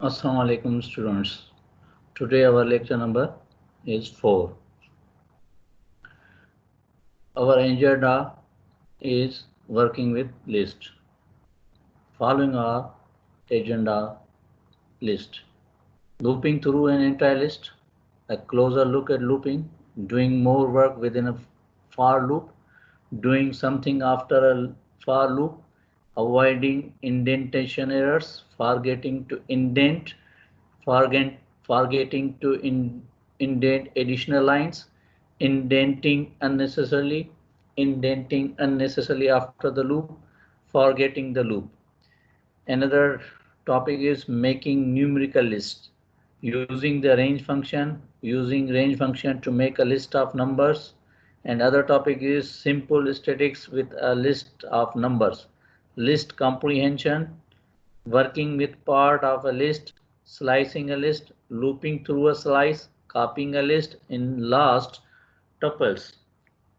Assalamu alaikum students. Today our lecture number is 4. Our agenda is working with list. Following our agenda list. Looping through an entire list, a closer look at looping, doing more work within a for loop, doing something after a for loop, avoiding indentation errors, forgetting to indent, forgetting to indent additional lines, indenting unnecessarily after the loop, forgetting the loop. Another topic is making numerical lists, using the range function, to make a list of numbers. And other topic is simple statistics with a list of numbers, list comprehension, working with part of a list, slicing a list, looping through a slice, copying a list. In last, tuples,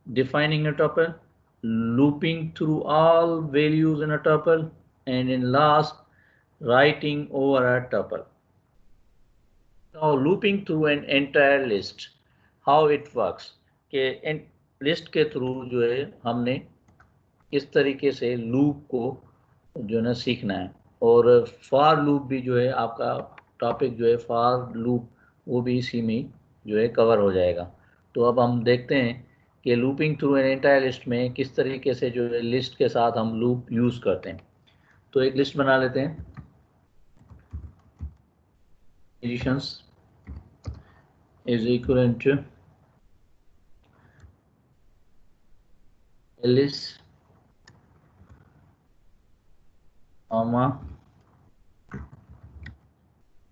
defining a tuple, looping through all values in a tuple, and in last, writing over a tuple. Now looping through an entire list, how it works कि list के through जो है हमने इस तरीके से loop को जो है ना सीखना है। और फॉर लूप भी जो है आपका टॉपिक जो है फॉर लूप वो भी इसी में जो है कवर हो जाएगा। तो अब हम देखते हैं कि looping through an entire list में किस तरीके से जो है लिस्ट के साथ हम लूप यूज़ करते हैं। तो एक लिस्ट बना लेते हैं। Additions is equivalent to Alice,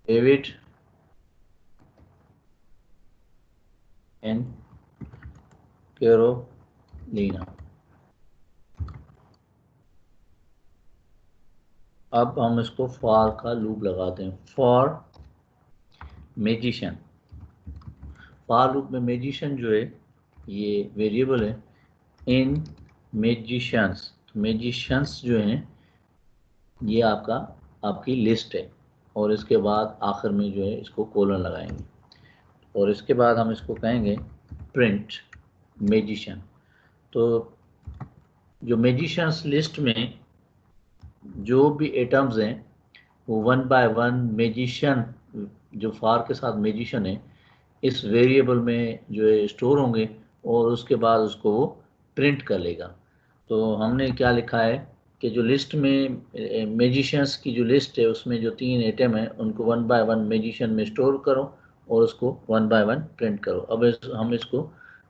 David, and Carolina. अब हम इसको फॉर का लूप लगाते हैं। फॉर मैजिशियन, फॉर लूप में मैजिशियन जो है ये वेरिएबल है। इन मैजिशियंस, मैजिशियंस जो हैं ये आपकी लिस्ट है। और इसके बाद आखिर में जो है इसको कोलन लगाएंगे और इसके बाद हम इसको कहेंगे प्रिंट मैजिशियन। तो जो मैजिशियंस लिस्ट में जो भी एटम्स हैं वो 1 बाय 1 मैजिशियन जो फॉर के साथ मैजिशियन है इस वेरिएबल में जो है स्टोर होंगे और उसके बाद उसको वो प्रिंट कर लेगा। तो हमने क्या लिखा है कि जो लिस्ट में मैजिशियंस की जो लिस्ट है उसमें जो 3 एटम है उनको 1 बाय 1 मैजिशियन में स्टोर करो और उसको 1 बाय 1 प्रिंट करो। अब हम इसको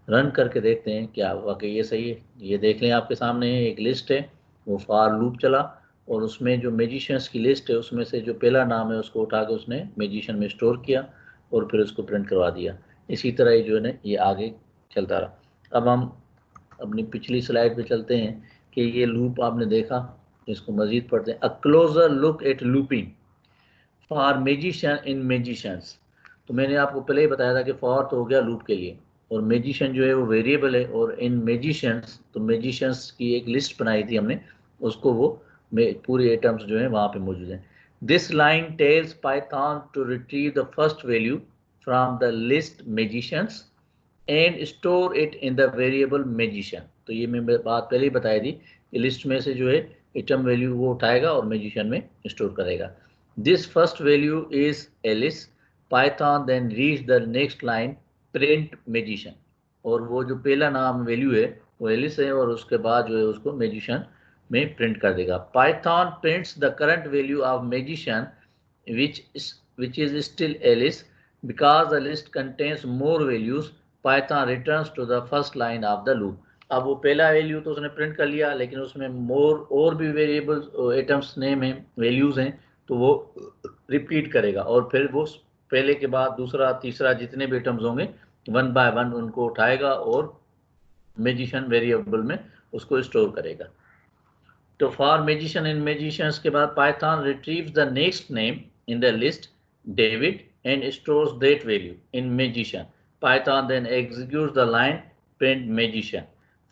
रन करके देखते हैं क्या वाकई ये सही है। ये देख लें आपके सामने एक लिस्ट है, वो फॉर लूप चला और उसमें जो मैजिशियंस की लिस्ट है उसमें से जो पहला नाम है उसको उठा के उसने मैजिशियन में स्टोर किया और फिर उसको प्रिंट करवा दिया। इसी तरह ही जो है ना ये आगे चलता रहा। अब हम अपनी पिछली स्लाइड पे चलते हैं कि ये लूप आपने देखा, इसको मजीद पढ़ते हैं। A closer look at looping for magician in magicians. तो मैंने आपको पहले ही बताया था कि फॉर तो हो गया लूप के लिए और मैजिशियन जो है वो वेरिएबल है। और इन मैजिशियंस, तो मैजिशियंस की एक लिस्ट बनाई थी हमने, उसको वो पूरे एटम्स जो है वहाँ पे मौजूद हैं। This line tells Python to retrieve the first value from the list magicians and store it in the variable magician. तो ये मैं बात पहले ही बताई थी कि लिस्ट में से जो है एटम वैल्यू वो उठाएगा और मैजिशियन में स्टोर करेगा। This first value is Alice. Python then reach the next line print magician. और वो जो पहला नाम वैल्यू है वो एलिस है और उसके बाद जो है उसको मैजिशियन में प्रिंट कर देगा। Python prints the current value of magician which is still Alice. Because the list contains more values, Python returns to the first line of the loop. अब वो पहला वैल्यू तो उसने प्रिंट कर लिया लेकिन उसमें मोर और भी वेरिएबल्स एटम्स नेम हैं, वैल्यूज हैं, तो वो रिपीट करेगा और फिर वो पहले के बाद दूसरा तीसरा जितने भी एटम्स होंगे 1 बाय 1 उनको उठाएगा और मैजिशियन वेरिएबल में उसको स्टोर करेगा। तो फॉर मैजिशियन इन मैजिशियंस के बाद Python retrieves the next name in the list David and stores that value in magician. Python then executes the line print magician.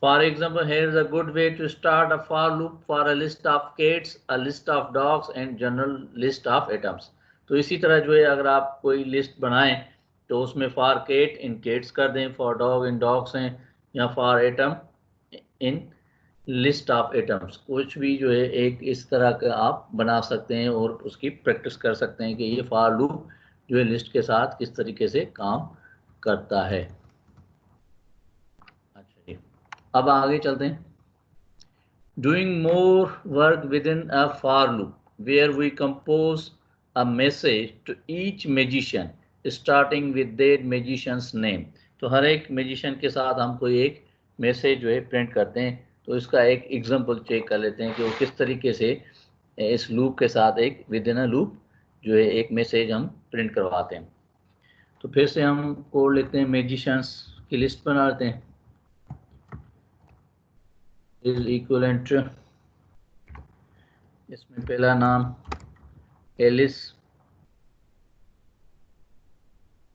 For example, here is a good way to start a for loop for a list of cats, a list of dogs and general list of atoms. तो इसी तरह जो है अगर आप कोई list बनाएं तो उसमें फॉर केट इन केट्स कर दें, फॉर डॉग इन डॉग्स हैं, या for atom in list of atoms, कुछ भी जो है एक इस तरह का आप बना सकते हैं और उसकी प्रैक्टिस कर सकते हैं कि ये फॉर लूप जो है लिस्ट के साथ किस तरीके से काम करता है। अच्छा जी, अब आगे चलते हैं। Doing more work within a for loop where we compose a message to each magician starting with their magician's name। तो हर एक मैजिशियन के साथ हम कोई एक मैसेज जो है प्रिंट करते हैं। तो इसका एक एग्जांपल चेक कर लेते हैं कि वो किस तरीके से इस लूप के साथ एक विद इन अ लूप जो है एक मैसेज हम प्रिंट करवाते हैं। तो फिर से हम कोड लिखते हैं, मैजिशियंस की लिस्ट बना लेते हैं, इज इक्वलेंट, इसमें पहला नाम एलिस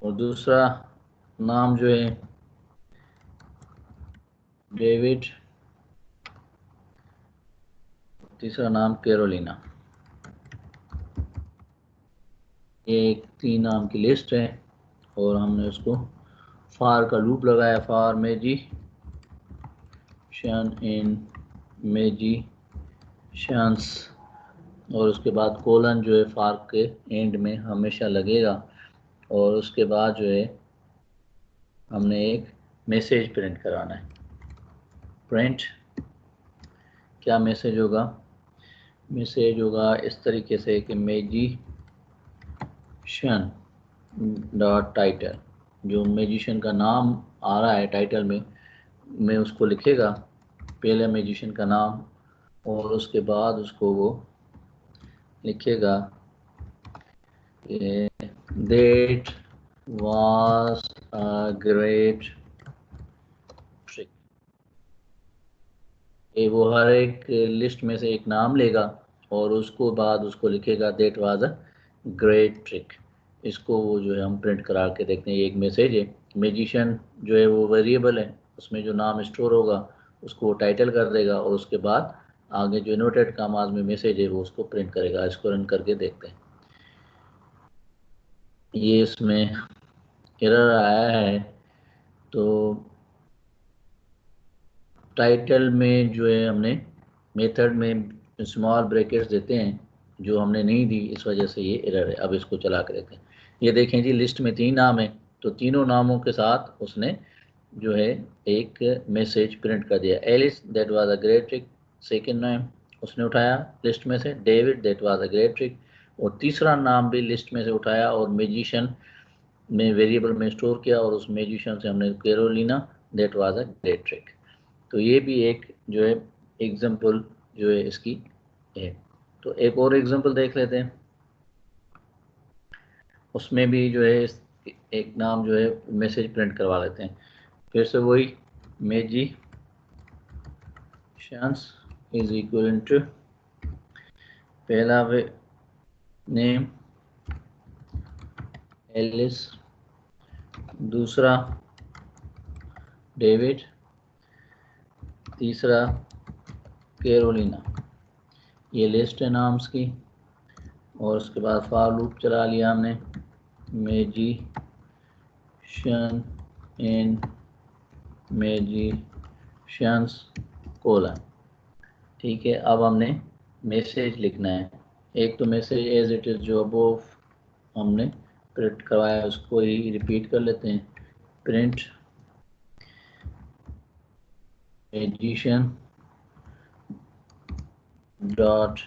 और दूसरा नाम जो है डेविड, तीसरा नाम कैरोलिना। ये एक 3 नाम की लिस्ट है और हमने उसको फॉर का लूप लगाया, फॉर मैजिशियन इन मैजिशियंस, और उसके बाद कोलन जो है फॉर के एंड में हमेशा लगेगा, और उसके बाद जो है हमने एक मैसेज प्रिंट कराना है। प्रिंट क्या मैसेज होगा? मैसेज होगा इस तरीके से कि मैजिशियन डॉट टाइटल, जो मैजिशियन का नाम आ रहा है टाइटल में उसको लिखेगा, पहले मैजिशियन का नाम, और उसके बाद उसको वो लिखेगा that was a great trick. ये वो हर एक लिस्ट में से एक नाम लेगा और उसको बाद उसको लिखेगा that was a great trick. इसको वो जो है हम प्रिंट करा के देखते हैं। ये एक मैसेज है। मैजिशियन जो है वो वेरिएबल है, उसमें जो नाम स्टोर होगा उसको वो टाइटल कर देगा, और उसके बाद आगे जो इनवर्टेड कामाज में मैसेज है वो उसको प्रिंट करेगा। इसको रन करके देखते हैं। ये इसमें एरर आया है, तो टाइटल में जो है हमने मेथड में स्मॉल ब्रैकेट्स देते हैं जो हमने नहीं दी, इस वजह से ये एरर है। अब इसको चला कर देखते हैं। ये देखें जी, लिस्ट में 3 नाम है, तो तीनों नामों के साथ उसने जो है एक मैसेज प्रिंट कर दिया। Alice that was a great trick, second नाम उसने उठाया लिस्ट में से, David that was a great trick, और तीसरा नाम भी लिस्ट में से उठाया और मैजिशियन में वेरिएबल में स्टोर किया, और उस मैजिशियन से हमने Carolina that was a great trick. तो ये भी एक जो है एग्जाम्पल जो है इसकी है। तो एक और एग्जाम्पल देख लेते हैं। उसमें भी जो है एक नाम जो है मैसेज प्रिंट करवा लेते हैं। फिर से वही मैजिशियंस इज इक्वल टू पहला नेम एलिस, दूसरा डेविड, तीसरा कैरोलिना। ये लिस्ट है नाम्स की, और उसके बाद फॉर लूप चला लिया हमने, मैजिशियन इन मैजिशियंस कोलन। ठीक है, अब हमने मैसेज लिखना है। एक तो मैसेज एज इट इज़ जो अबोव हमने प्रिंट करवाया उसको ही रिपीट कर लेते हैं। Print magician dot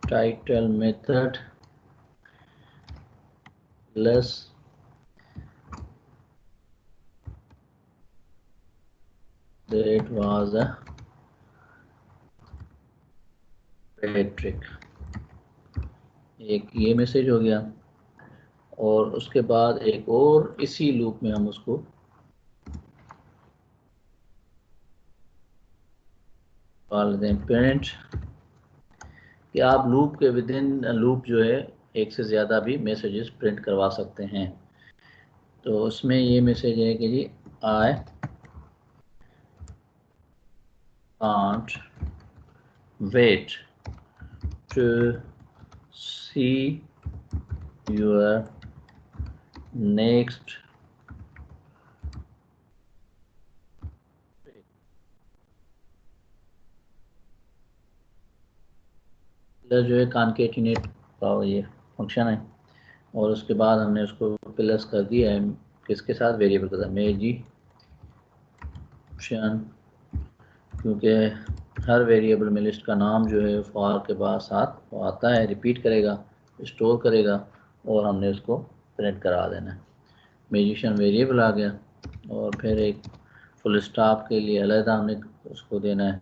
title method plus that was a great trick. एक ये मैसेज हो गया, और उसके बाद एक और इसी लूप में हम उसको डाल दें प्रिंट, कि आप लूप के विद इन लूप जो है एक से ज़्यादा भी मैसेजेस प्रिंट करवा सकते हैं। तो उसमें ये मैसेज है कि जी I can't wait to see your next जो है कॉन्केटिनेट का ये फंक्शन है, और उसके बाद हमने उसको प्लस कर दिया है किसके साथ, वेरिएबल के साथ, मेजिशन, क्योंकि हर वेरिएबल में लिस्ट का नाम जो है फॉर के बाद साथ वो आता है, रिपीट करेगा, स्टोर करेगा, और हमने उसको प्रिंट करा देना है। मेजिशन वेरिएबल आ गया, और फिर एक फुल स्टॉप के लिए अलग हमने उसको देना है,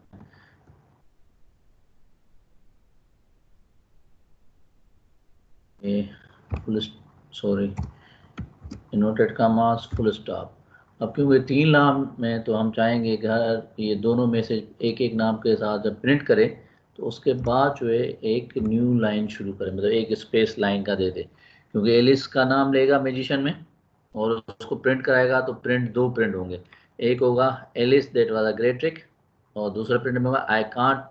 ये full sorry inverted commas full stop. अब क्योंकि 3 नाम में तो हम चाहेंगे कि हर ये दोनों में से एक एक नाम के साथ जब प्रिंट करें तो उसके बाद जो है एक न्यू लाइन शुरू करें, मतलब एक स्पेस लाइन का दे दे, क्योंकि एलिस का नाम लेगा मेजिशियन में और उसको प्रिंट कराएगा तो दो प्रिंट होंगे, एक होगा Alice that was a great trick, और दूसरा प्रिंट में होगा I can't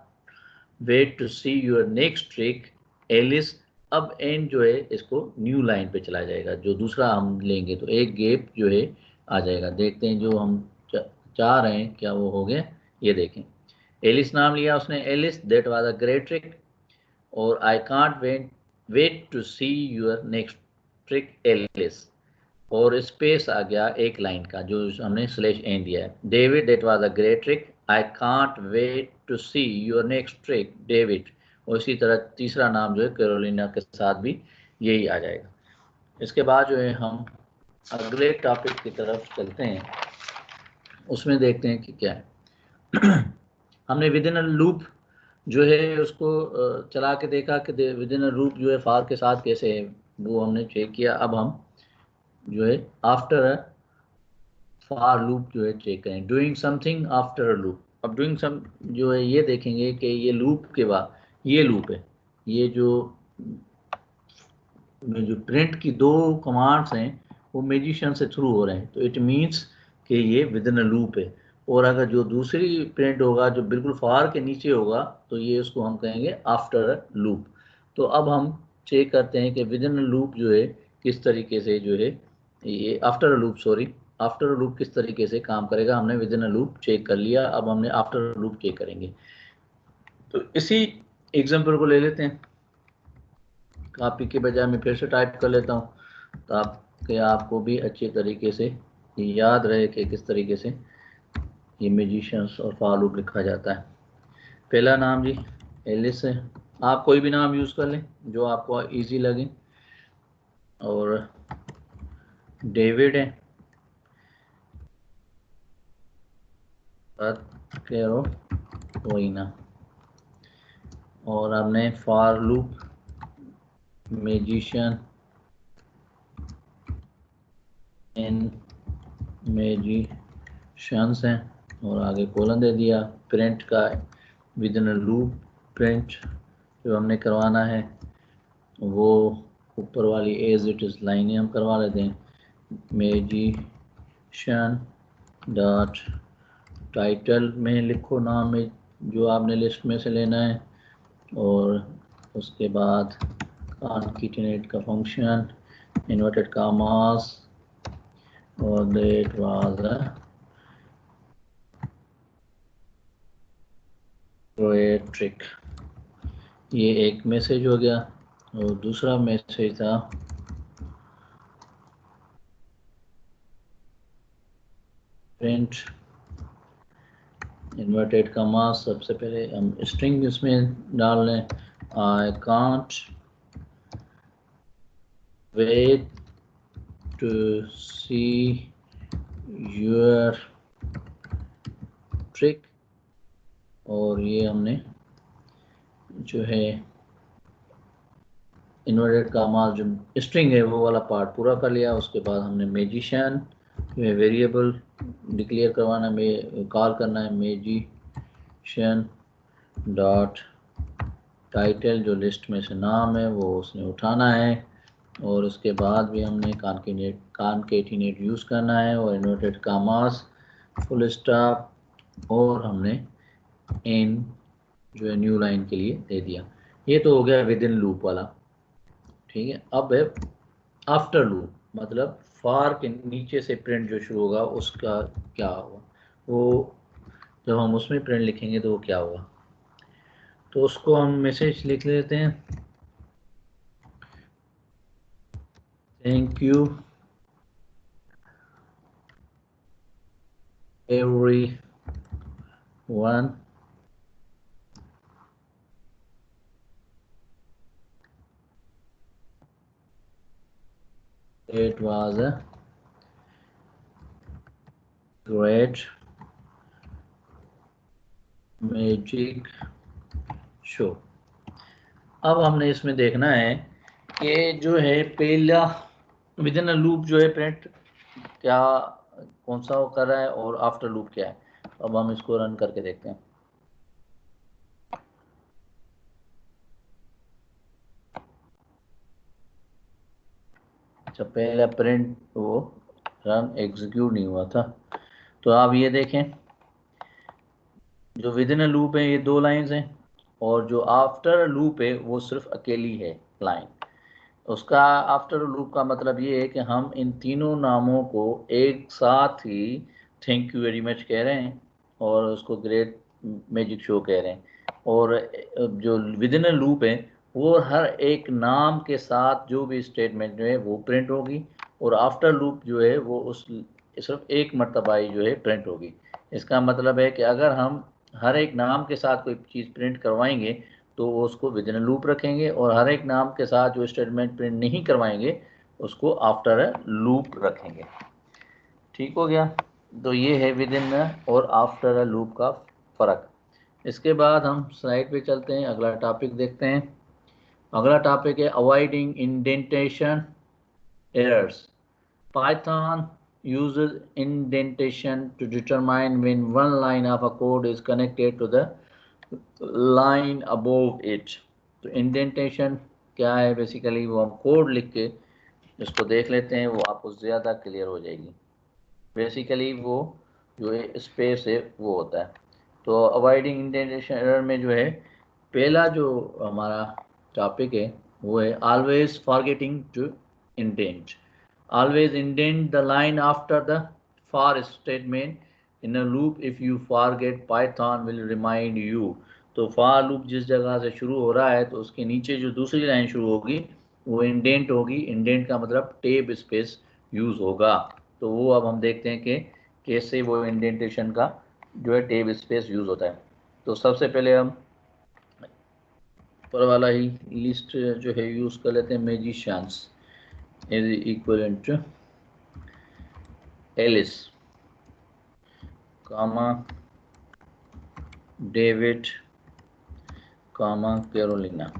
wait to see your next trick Alice. अब एंड जो है इसको न्यू लाइन पे चला जाएगा, जो दूसरा हम लेंगे तो एक गैप जो है आ जाएगा। देखते हैं जो हम चाह रहे हैं क्या वो हो गया, ये देखें। एलिस नाम लिया उसने, Alice that was a great trick, और I can't wait to see your next trick Alice, और स्पेस आ गया एक लाइन का जो हमने स्लैश एन दिया है। David that was a great trick, I can't wait to see your next trick David, और इसी तरह तीसरा नाम जो है कैरोलिना के साथ भी यही आ जाएगा। इसके बाद जो है हम अगले टॉपिक की तरफ चलते हैं, उसमें देखते हैं कि क्या है। हमने विद इन अ लूप जो है उसको चला के देखा कि विद इन अ लूप जो है फार के साथ कैसे है, वो हमने चेक किया। अब हम जो है आफ्टर अ फार लूप जो है चेक करें, doing something after a loop. अब डूइंग सम जो है ये देखेंगे कि ये लूप के बाद ये लूप है, ये जो प्रिंट की 2 कमांड्स हैं वो मेजिशियन से थ्रू हो रहे हैं, तो इट मीन्स कि ये विद इन अ लूप है। और अगर जो दूसरी प्रिंट होगा जो बिल्कुल फार के नीचे होगा तो ये उसको हम कहेंगे आफ्टर अ लूप। तो अब हम चेक करते हैं कि विद इन अ लूप जो है किस तरीके से जो है ये after a loop sorry after a loop किस तरीके से काम करेगा। हमने within a loop check कर लिया, अब हमने आफ्टर अ लूप चेक करेंगे। तो इसी एग्जांपल को ले लेते हैं, कॉपी के बजाय मैं फिर से टाइप कर लेता हूँ ताकि आपको भी अच्छे तरीके से याद रहे कि किस तरीके से ये म्यूजिशियंस और फॉर लूप लिखा जाता है। पहला नाम जी एलिस है, आप कोई भी नाम यूज़ कर लें जो आपको इजी लगे, और डेविड है, कैरो वही ना, और हमने for loop magician in magicians हैं, और आगे कोलन दे दिया। प्रिंट का विद इन लूप प्रिंट जो हमने करवाना है वो ऊपर वाली एज इट इज़ लाइनें हम करवा लेते हैं, मैजिशियन डॉट टाइटल में लिखो नाम में जो आपने लिस्ट में से लेना है, और उसके बाद कॉन्केटिनेट का फंक्शन इन्वर्टेड कॉमास, और that was a great trick. ये एक मैसेज हो गया, और दूसरा मैसेज था प्रिंट इन्वर्टेड कॉमास। सबसे पहले हम स्ट्रिंग इसमें डाल लें, I can't wait to see your trick, और ये हमने जो है इन्वर्टेड कॉमास जो स्ट्रिंग है वो वाला पार्ट पूरा कर लिया। उसके बाद हमने मैजिशियन जो है वेरिएबल डिक्लेयर करवाना, कॉल करना है मैजिशियन डॉट टाइटल, जो लिस्ट में से नाम है वो उसने उठाना है, और उसके बाद भी हमने कॉन्केटिनेट यूज़ करना है, और इन्वर्टेड कॉमास फुल स्टॉप, और हमने इन जो है न्यू लाइन के लिए दे दिया। ये तो हो गया विद इन लूप वाला, ठीक है। अब है आफ्टर लूप मतलब फार के नीचे से प्रिंट जो शुरू होगा उसका क्या होगा, वो जब हम उसमें प्रिंट लिखेंगे तो वो क्या होगा। तो उसको हम मैसेज लिख लेते हैं, thank you every one it was a great magic show. अब हमने इसमें देखना है कि जो है पहला विद इन लूप जो है प्रिंट क्या कौन सा वो कर रहा है और आफ्टर लूप क्या है। अब हम इसको रन करके देखते हैं। अच्छा पहला प्रिंट वो रन एग्जीक्यूट नहीं हुआ था। तो आप ये देखें जो विद इन लूप है ये 2 लाइंस हैं और जो आफ्टर लूप है वो सिर्फ अकेली है लाइन। उसका आफ्टर लूप का मतलब ये है कि हम इन तीनों नामों को एक साथ ही थैंक यू वेरी मच कह रहे हैं और उसको ग्रेट मैजिक शो कह रहे हैं। और जो विद इन लूप है वो हर एक नाम के साथ जो भी स्टेटमेंट जो है वो प्रिंट होगी और आफ्टर लूप जो है वो उस सिर्फ एक मरतबा ही जो है प्रिंट होगी। इसका मतलब है कि अगर हम हर एक नाम के साथ कोई चीज़ प्रिंट करवाएंगे तो वो उसको विद इन लूप रखेंगे और हर एक नाम के साथ जो स्टेटमेंट प्रिंट नहीं करवाएंगे उसको आफ्टर अ लूप रखेंगे। ठीक हो गया। तो ये है विद इन और आफ्टर अ लूप का फ़र्क। इसके बाद हम स्लाइड पे चलते हैं, अगला टॉपिक देखते हैं। अगला टॉपिक है avoiding indentation errors. Python uses indentation to determine when one line of a code is connected to the line above it। तो इंडेंटेशन क्या है बेसिकली, वो हम कोड लिख के इसको देख लेते हैं, वो आपको ज़्यादा क्लियर हो जाएगी। बेसिकली वो जो है स्पेस है वो होता है। तो अवॉइडिंग इंडेंटेशन एरर में जो है पहला जो हमारा टॉपिक है वो है always forgetting to indent. Always indent the line after the for statement in a loop. If you forget Python will remind you. तो फॉर लूप जिस जगह से शुरू हो रहा है तो उसके नीचे जो दूसरी लाइन शुरू होगी वो इंडेंट होगी। इंडेंट का मतलब टेब स्पेस यूज़ होगा। तो वो अब हम देखते हैं कि कैसे वो इंडेंटेशन का जो है टेब स्पेस यूज़ होता है। तो सबसे पहले हम ऊपर वाला ही लिस्ट जो है यूज़ कर लेते हैं, magicians is equivalent to Alice comma David comma Carolina.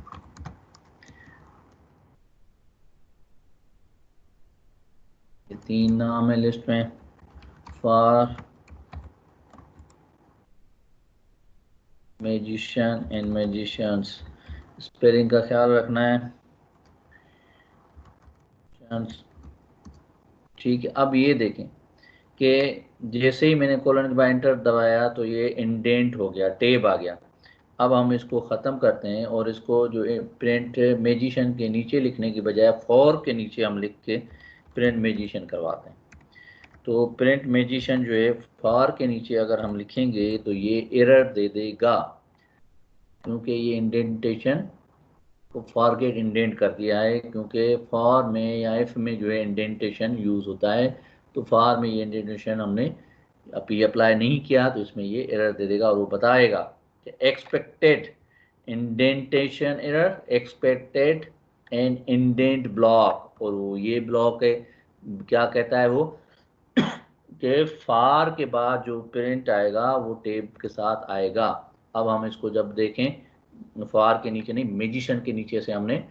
ये 3 नाम है लिस्ट में। For magician and magicians spelling का ख्याल रखना है। ठीक है। अब ये देखें कि जैसे ही मैंने कोलन के बाद एंटर दबाया तो ये इंडेंट हो गया, टेब आ गया। अब हम इसको ख़त्म करते हैं और इसको जो प्रिंट मैजिशियन के नीचे लिखने की बजाय फॉर के नीचे हम लिख के प्रिंट मैजिशियन करवाते हैं। तो प्रिंट मैजिशियन जो है फॉर के नीचे अगर हम लिखेंगे तो ये एरर दे देगा क्योंकि ये इंडेंटेशन को फॉरगेट इंडेंट कर दिया है, क्योंकि फॉर में या इफ में जो है इंडेंटेशन यूज़ होता है। तो फॉर में ये इंडेंटेशन हमने अभी अप्लाई नहीं किया तो इसमें ये एरर दे देगा और वो बताएगा कि expected indentation error, expected and indent block. और वो ये ब्लॉक है, क्या कहता है वो कि फार के बाद जो प्रिंट आएगा वो टेब के साथ आएगा। अब हम इसको जब देखें फार के नीचे नहीं, मैजिशियन के नीचे से हमने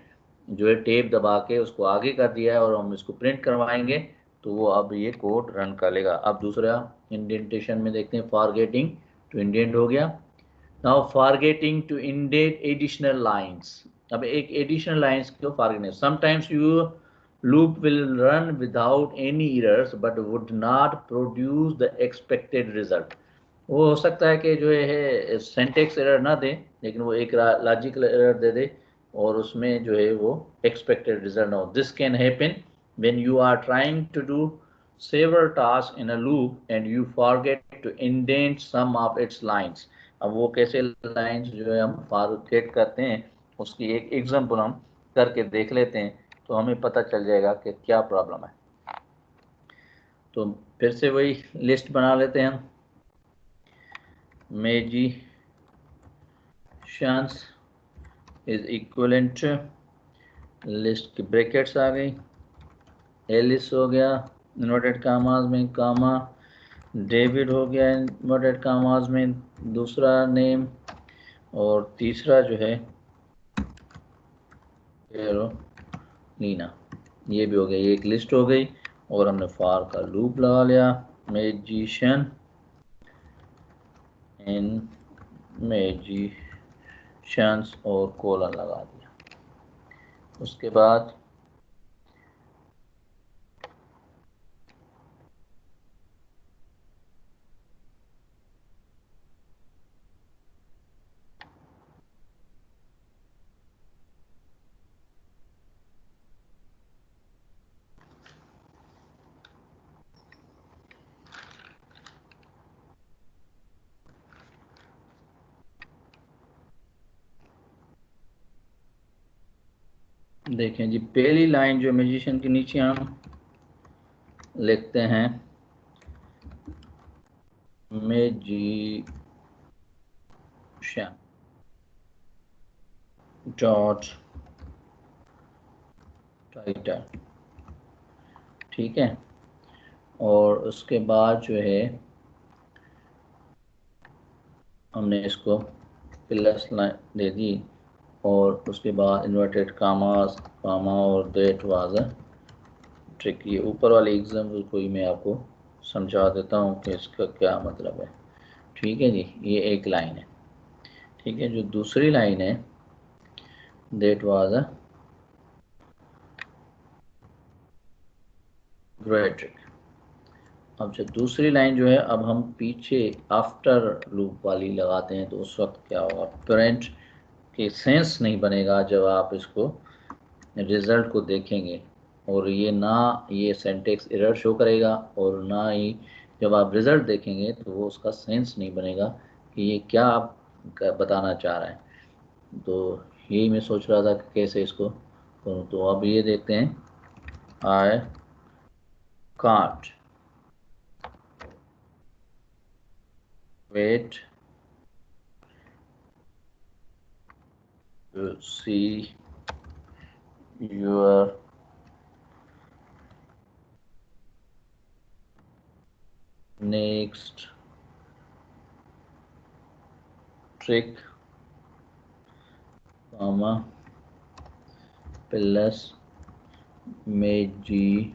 जो है टेप दबा के उसको आगे कर दिया है और हम इसको प्रिंट करवाएंगे तो वो अब ये कोड रन कर लेगा। अब दूसरा इंडेंटेशन में देखते हैं, फॉरगेटिंग टू इंडेंट हो गया। Now forgetting to indent additional lines. अब एक एडिशनल लाइंस को forget, sometimes you loop will run without any errors but would not produce the expected result। वो हो सकता है कि जो है सिंटैक्स एरर ना दे लेकिन वो एक लॉजिकल एरर दे दे और उसमें जो है वो एक्सपेक्टेड रिजल्ट ना हो। This can happen when you are trying to do several tasks in a loop and you forget to indent some of its lines. अब वो कैसे लाइंस जो है हम फॉरगेट करते हैं, उसकी एक एग्जांपल हम करके देख लेते हैं, तो हमें पता चल जाएगा कि क्या प्रॉब्लम है। तो फिर से वही लिस्ट बना लेते हैं हम। मैजिशियंस इज इक्विवेलेंट, लिस्ट की ब्रैकेट्स आ गई, एलिस हो गया इन्वर्टेड कामाज में कामा, डेविड हो गया इन्वर्टेड कामाज में दूसरा नेम, और तीसरा जो है कैरोलिना, ये भी हो गया, ये एक लिस्ट हो गई। और हमने फॉर का लूप लगा लिया, मैजिशियन इन मैजिशियंस और कोलन लगा दिया। उसके बाद देखें जी, पहली लाइन जो मैजिशियन के नीचे हम लिखते हैं मैजिशियन डॉट टाइटल, ठीक है। और उसके बाद जो है हमने इसको प्लस लाइन दे दी, और उसके बाद इन्वर्टेड कामास कामा और दैट वाज अ ट्रिक। ये ऊपर वाले एग्जाम्पल को ही मैं आपको समझा देता हूँ कि इसका क्या मतलब है, ठीक है जी। ये एक लाइन है, ठीक है। जो दूसरी लाइन है that was a great trick. अब जो दूसरी लाइन जो है, अब हम पीछे आफ्टर लूप वाली लगाते हैं, तो उस वक्त क्या होगा, पेरेंट के सेंस नहीं बनेगा जब आप इसको रिजल्ट को देखेंगे, और ये ना ये सिंटैक्स एरर शो करेगा, और ना ही जब आप रिजल्ट देखेंगे तो वो उसका सेंस नहीं बनेगा कि ये क्या आप बताना चाह रहे हैं। तो यही मैं सोच रहा था कि कैसे इसको करूँ। तो अब ये देखते हैं, I can't wait to see your next trick comma plus magician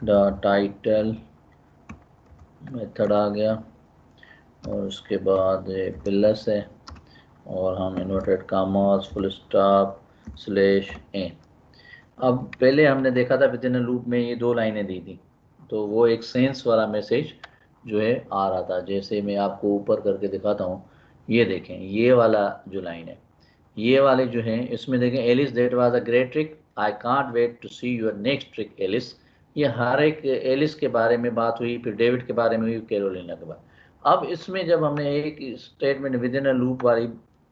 the title method आ गया, और उसके बाद प्लस है, और हम इन्वर्टेड कामास फुल स्टॉप स्लैश ए। अब पहले हमने देखा था विद इन लूप में ये दो लाइनें दी थी, तो वो एक सेंस वाला मैसेज जो है आ रहा था। जैसे मैं आपको ऊपर करके दिखाता हूँ, ये देखें, ये वाला जो लाइन है, ये वाले जो हैं, इसमें देखें, Alice that was a great trick, I can't wait to see your next trick Alice. ये हर एक एलिस के बारे में बात हुई, फिर डेविड के बारे में हुई, कैरोलिना के बारे में। अब इसमें जब हमने एक statement with in a loop वाली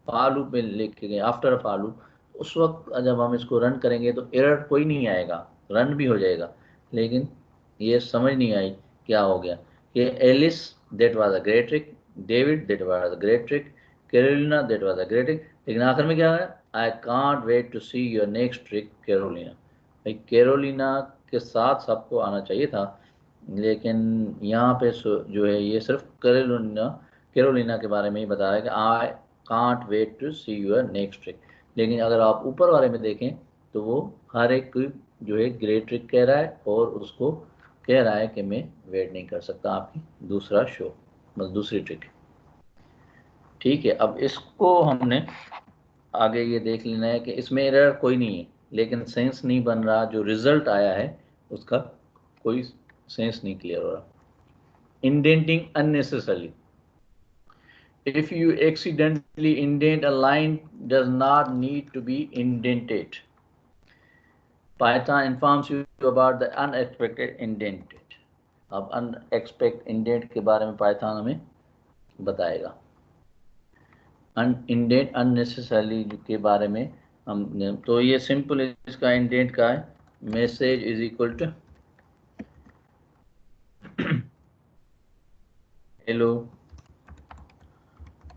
फॉर लूप में लिख के गए, आफ्टर अ फॉर लूप, उस वक्त जब हम इसको रन करेंगे तो एरर कोई नहीं आएगा, रन भी हो जाएगा। लेकिन ये समझ नहीं आई क्या हो गया, कि Alice that was a great trick, David that was a great trick, Carolina that was a great trick, लेकिन आखिर में क्या है, I can't wait to see your next trick Carolina. भाई कैरोलिना के साथ सबको आना चाहिए था, लेकिन यहाँ पे जो है ये सिर्फ कैरोलिना कैरोलिना के बारे में ही बता रहा है कि I can't wait to see your next trick. लेकिन अगर आप ऊपर वाले में देखें तो वो हर एक जो है ग्रेट ट्रिक कह रहा है, और उसको कह रहा है कि मैं वेट नहीं कर सकता आपकी दूसरा शो, बस दूसरी ट्रिक, ठीक है। अब इसको हमने आगे ये देख लेना है कि इसमें एरर कोई नहीं है, लेकिन सेंस नहीं बन रहा, जो रिजल्ट आया है उसका कोई सेंस नहीं क्लियर हो रहा। Indenting unnecessarily, if you accidentally indent a line does not need to be indented, Python informs you about the unexpected indented. अब अनएक्सपेक्ट इंडेंट के बारे में पाइथन हमें बताएगा। इंडेंट अननेसेसरली के बारे में हम, तो ये सिंपल इसका इंडेंट का है, message is equal to hello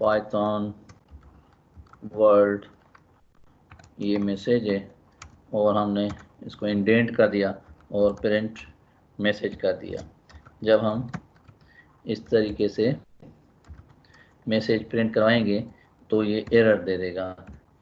Python world, ये मैसेज है और हमने इसको इंडेंट कर दिया और प्रिंट मैसेज कर दिया। जब हम इस तरीके से मैसेज प्रिंट करवाएंगे तो ये एरर दे देगा।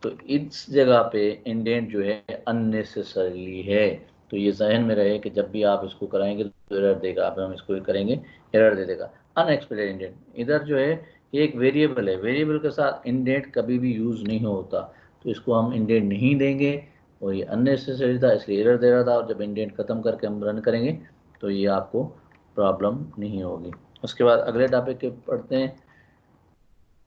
तो इस जगह पे इंडेंट जो है अननेसेसरीली है, तो ये जहन में रहे कि जब भी आप इसको कराएंगे तो एरर देगा। अब हम इसको करेंगे, एरर दे देगा। अनएक्सपेक्टेड इंडेंट, इधर जो है ये एक वेरिएबल है, वेरिएबल के साथ इंडेंट कभी भी यूज़ नहीं होता, तो इसको हम इंडेंट नहीं देंगे और ये अननेसेसरी था इसलिए एरर दे रहा था। और जब इंडेंट ख़त्म करके हम रन करेंगे तो ये आपको प्रॉब्लम नहीं होगी। उसके बाद अगले टॉपिक के पढ़ते हैं,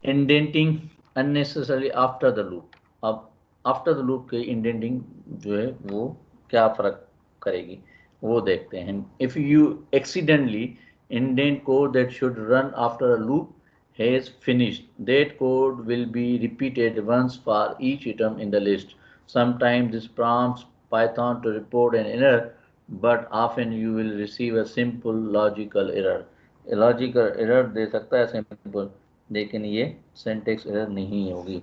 indenting unnecessary after the loop. अब आफ्टर द लूप के इंडेंटिंग जो है वो क्या फ़र्क करेगी वो देखते हैं। If you accidentally indent code that should run after a loop has finished, that code will be repeated once for each item in the list. Sometimes this prompts Python to report an error, but often you will receive a simple logical error. Logical error दे सकता है simple, लेकिन ये syntax error नहीं होगी।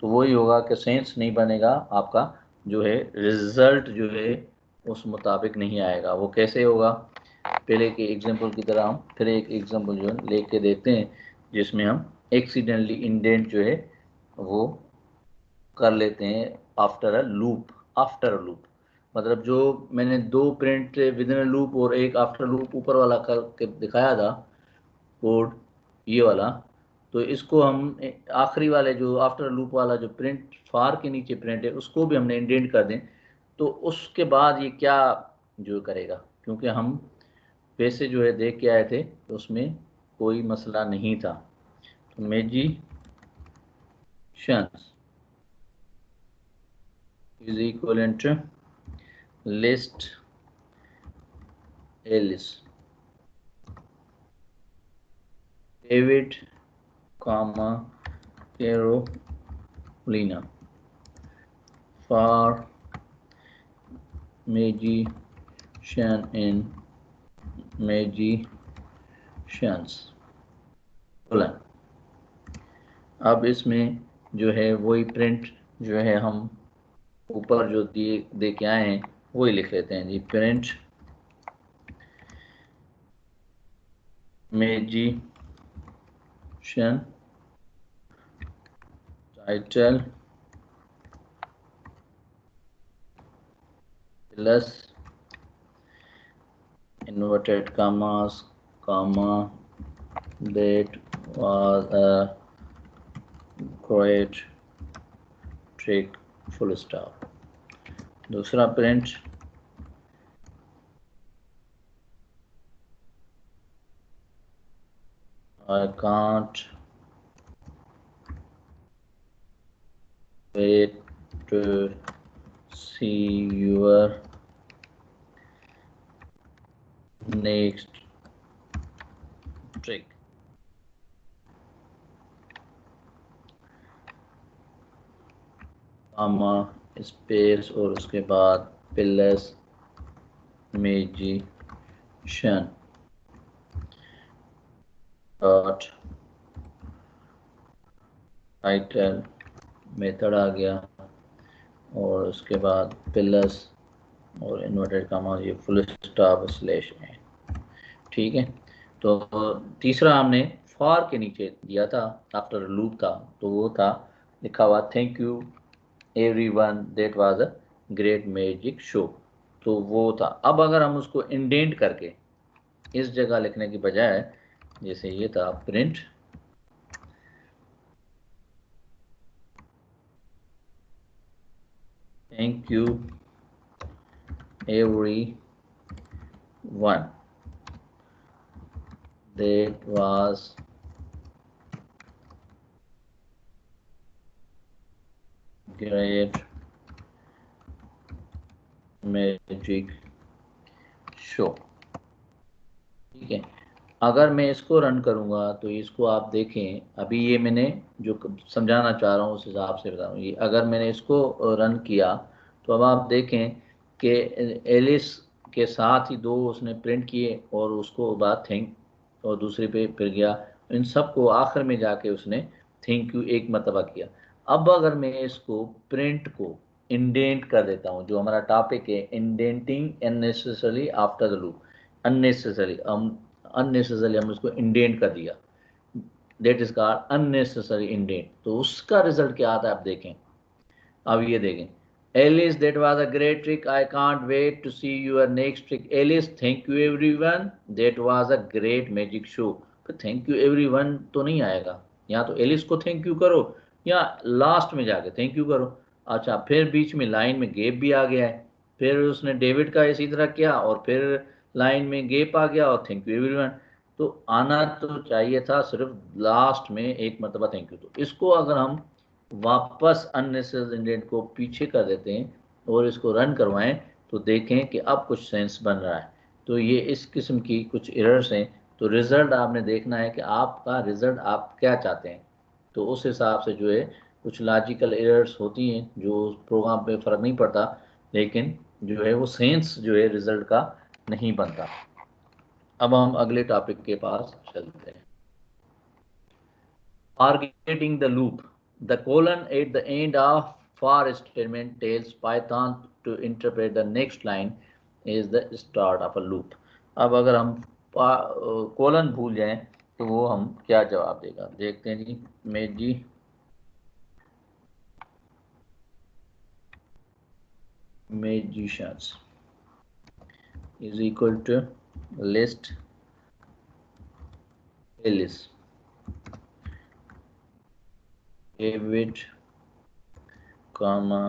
तो वही होगा कि सेंस नहीं बनेगा आपका, जो है रिजल्ट जो है उस मुताबिक नहीं आएगा। वो कैसे होगा, पहले के एग्जांपल की तरह हम फिर एक एग्जांपल जो है लेके देखते हैं, जिसमें हम एक्सीडेंटली इंडेंट जो है वो कर लेते हैं after a loop. After a loop मतलब जो मैंने दो print with in a loop और एक आफ्टर लूप ऊपर वाला करके दिखाया था कोड, ये वाला, तो इसको हम आखिरी वाले जो आफ्टर लूप वाला जो प्रिंट फार के नीचे प्रिंट है उसको भी हमने इंडेंट कर दें, तो उसके बाद ये क्या जो करेगा, क्योंकि हम वैसे जो है देख के आए थे तो उसमें कोई मसला नहीं था। तो magicians is equal to list Alice David comma Carolina for magician in magicians बोला। अब इसमें जो है वही प्रिंट जो है हम ऊपर जो दिए दे के आए हैं वही लिख लेते हैं जी। Print magician title plus inverted commas comma that was a great trick full stop। दूसरा प्रिंट I can't wait to see your next trick। Comma space और उसके बाद plus magician dot title method आ गया और उसके बाद प्लस और इन्वर्टेड कामा ये फुल स्टॉप स्लैश है। ठीक है, तो तीसरा हमने फॉर के नीचे दिया था, आफ्टर लूप था, तो वो था लिखा हुआ thank you everyone that was a great magic show, तो वो था। अब अगर हम उसको इंडेंट करके इस जगह लिखने की बजाय, जैसे ये था print thank you everyone that was great magic show. ठीक है, अगर मैं इसको रन करूंगा तो इसको आप देखें, अभी ये मैंने जो समझाना चाह रहा हूँ उस हिसाब से बता रहा हूँ। ये अगर मैंने इसको रन किया तो अब आप देखें कि एलिस के साथ ही दो उसने प्रिंट किए और उसको बाद थिंक और दूसरे पे फिर गया, इन सबको आखिर में जाके उसने थैंक यू एक मरतबा किया। अब अगर मैं इसको प्रिंट को इंडेंट कर देता हूँ, जो हमारा टॉपिक है indenting unnecessarily after the loop, unnecessarily unnecessarily हम उसको इंडेंट कर दिया, that is called unnecessary indent. तो उसका रिजल्ट क्या आता है आप देखें। अब ये देखें, Alice that was a great trick, I can't wait to see your next trick, Alice thank you everyone, that was a great magic show. तो थैंक यू एवरीवन तो नहीं आएगा, या तो एलिस को थैंक यू करो या लास्ट में जाके थैंक यू करो। अच्छा, फिर बीच में लाइन में गैप भी आ गया है, फिर उसने डेविड का इसी तरह किया और फिर लाइन में गैप आ गया और थैंक यू एवरीवन। तो आना तो चाहिए था सिर्फ लास्ट में एक मरतबा थैंक यू। तो इसको अगर हम वापस अननेसेसरी इंडेंट को पीछे कर देते हैं और इसको रन करवाएं तो देखें कि अब कुछ सेंस बन रहा है। तो ये इस किस्म की कुछ एरर्स हैं। तो रिजल्ट आपने देखना है कि आपका रिजल्ट आप क्या चाहते हैं, तो उस हिसाब से जो है कुछ लॉजिकल एरर्स होती हैं जो प्रोग्राम पे फर्क नहीं पड़ता, लेकिन जो है वो सेंस जो है रिजल्ट का नहीं बनता। अब हम अगले टॉपिक के पास चलते हैं, targeting the loop. The colon at the end of for statement tells Python to interpret the next line is the start of a loop. अब अगर हम कोलन भूल जाएं तो वो हम क्या जवाब देगा, देखते हैं जी। magicians is equal to list Alice, David, comma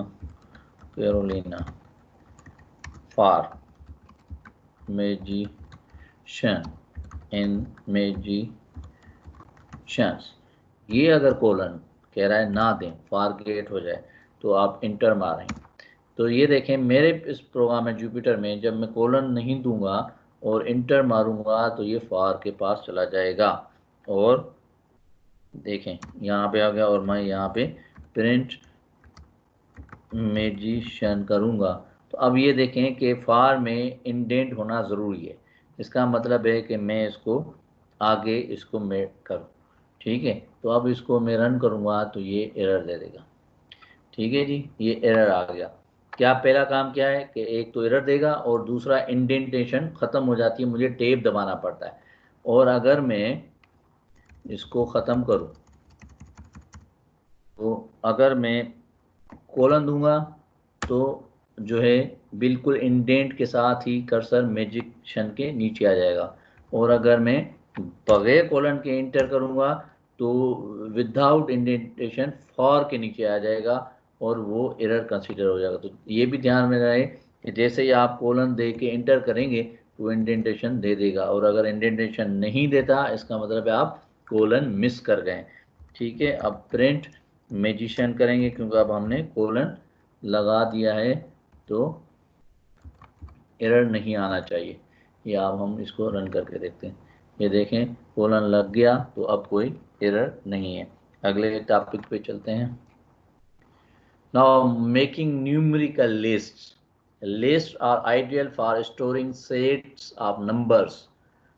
Carolina for magician in magicians। ये अगर कोलन कह रहा है ना दें, फारगेट हो जाए, तो आप इंटर मारें। तो ये देखें मेरे इस प्रोग्राम में जुपिटर में जब मैं कोलन नहीं दूंगा और इंटर मारूंगा तो ये फार के पास चला जाएगा। और देखें यहाँ पे आ गया और मैं यहाँ पे प्रिंट मैजिशियन करूँगा तो अब ये देखें कि फार में इंडेंट होना ज़रूरी है। इसका मतलब है कि मैं इसको आगे इसको मैं करूँ। ठीक है, तो अब इसको मैं रन करूँगा तो ये एरर दे देगा। ठीक है जी, ये एरर आ गया। क्या पहला काम क्या है कि एक तो एरर देगा और दूसरा इंडेंटेशन ख़त्म हो जाती है, मुझे टेप दबाना पड़ता है। और अगर मैं इसको ख़त्म करूँ तो अगर मैं कोलन दूंगा तो जो है बिल्कुल इंडेंट के साथ ही कर्सर मैजिशियन के नीचे आ जाएगा। और अगर मैं बगैर कोलन के इंटर करूंगा तो विदाउट इंडेंटेशन फॉर के नीचे आ जाएगा और वो एरर कंसीडर हो जाएगा। तो ये भी ध्यान में रहे कि जैसे ही आप कोलन दे के इंटर करेंगे तो इंडेंटेशन दे देगा, और अगर इंडेंटेशन नहीं देता इसका मतलब है आप कोलन मिस कर गए। ठीक है, अब प्रिंट मैजिशियन करेंगे क्योंकि अब हमने कोलन लगा दिया है तो एरर नहीं आना चाहिए। या अब हम इसको रन करके देखते हैं, ये देखें कोलन लग गया तो अब कोई एरर नहीं है। अगले टॉपिक पे चलते हैं। Now making numerical list are ideal for storing sets of numbers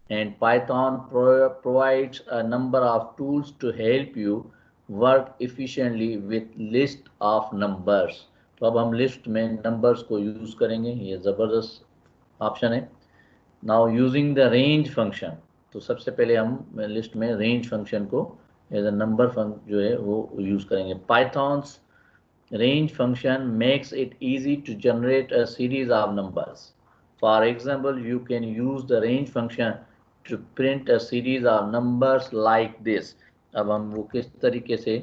and Python provides a number of tools to help you work efficiently with list of numbers। तो अब हम लिस्ट में नंबर्स को यूज करेंगे, ये ज़बरदस्त ऑप्शन है। Now using the range function, तो सबसे पहले हम लिस्ट में रेंज फंक्शन को एज अ नंबर फंक्शन जो है वो यूज करेंगे। Pythons range function makes it easy to generate a series of numbers. For example, you can use the range function to print a series of numbers like this। अब हम वो किस तरीके से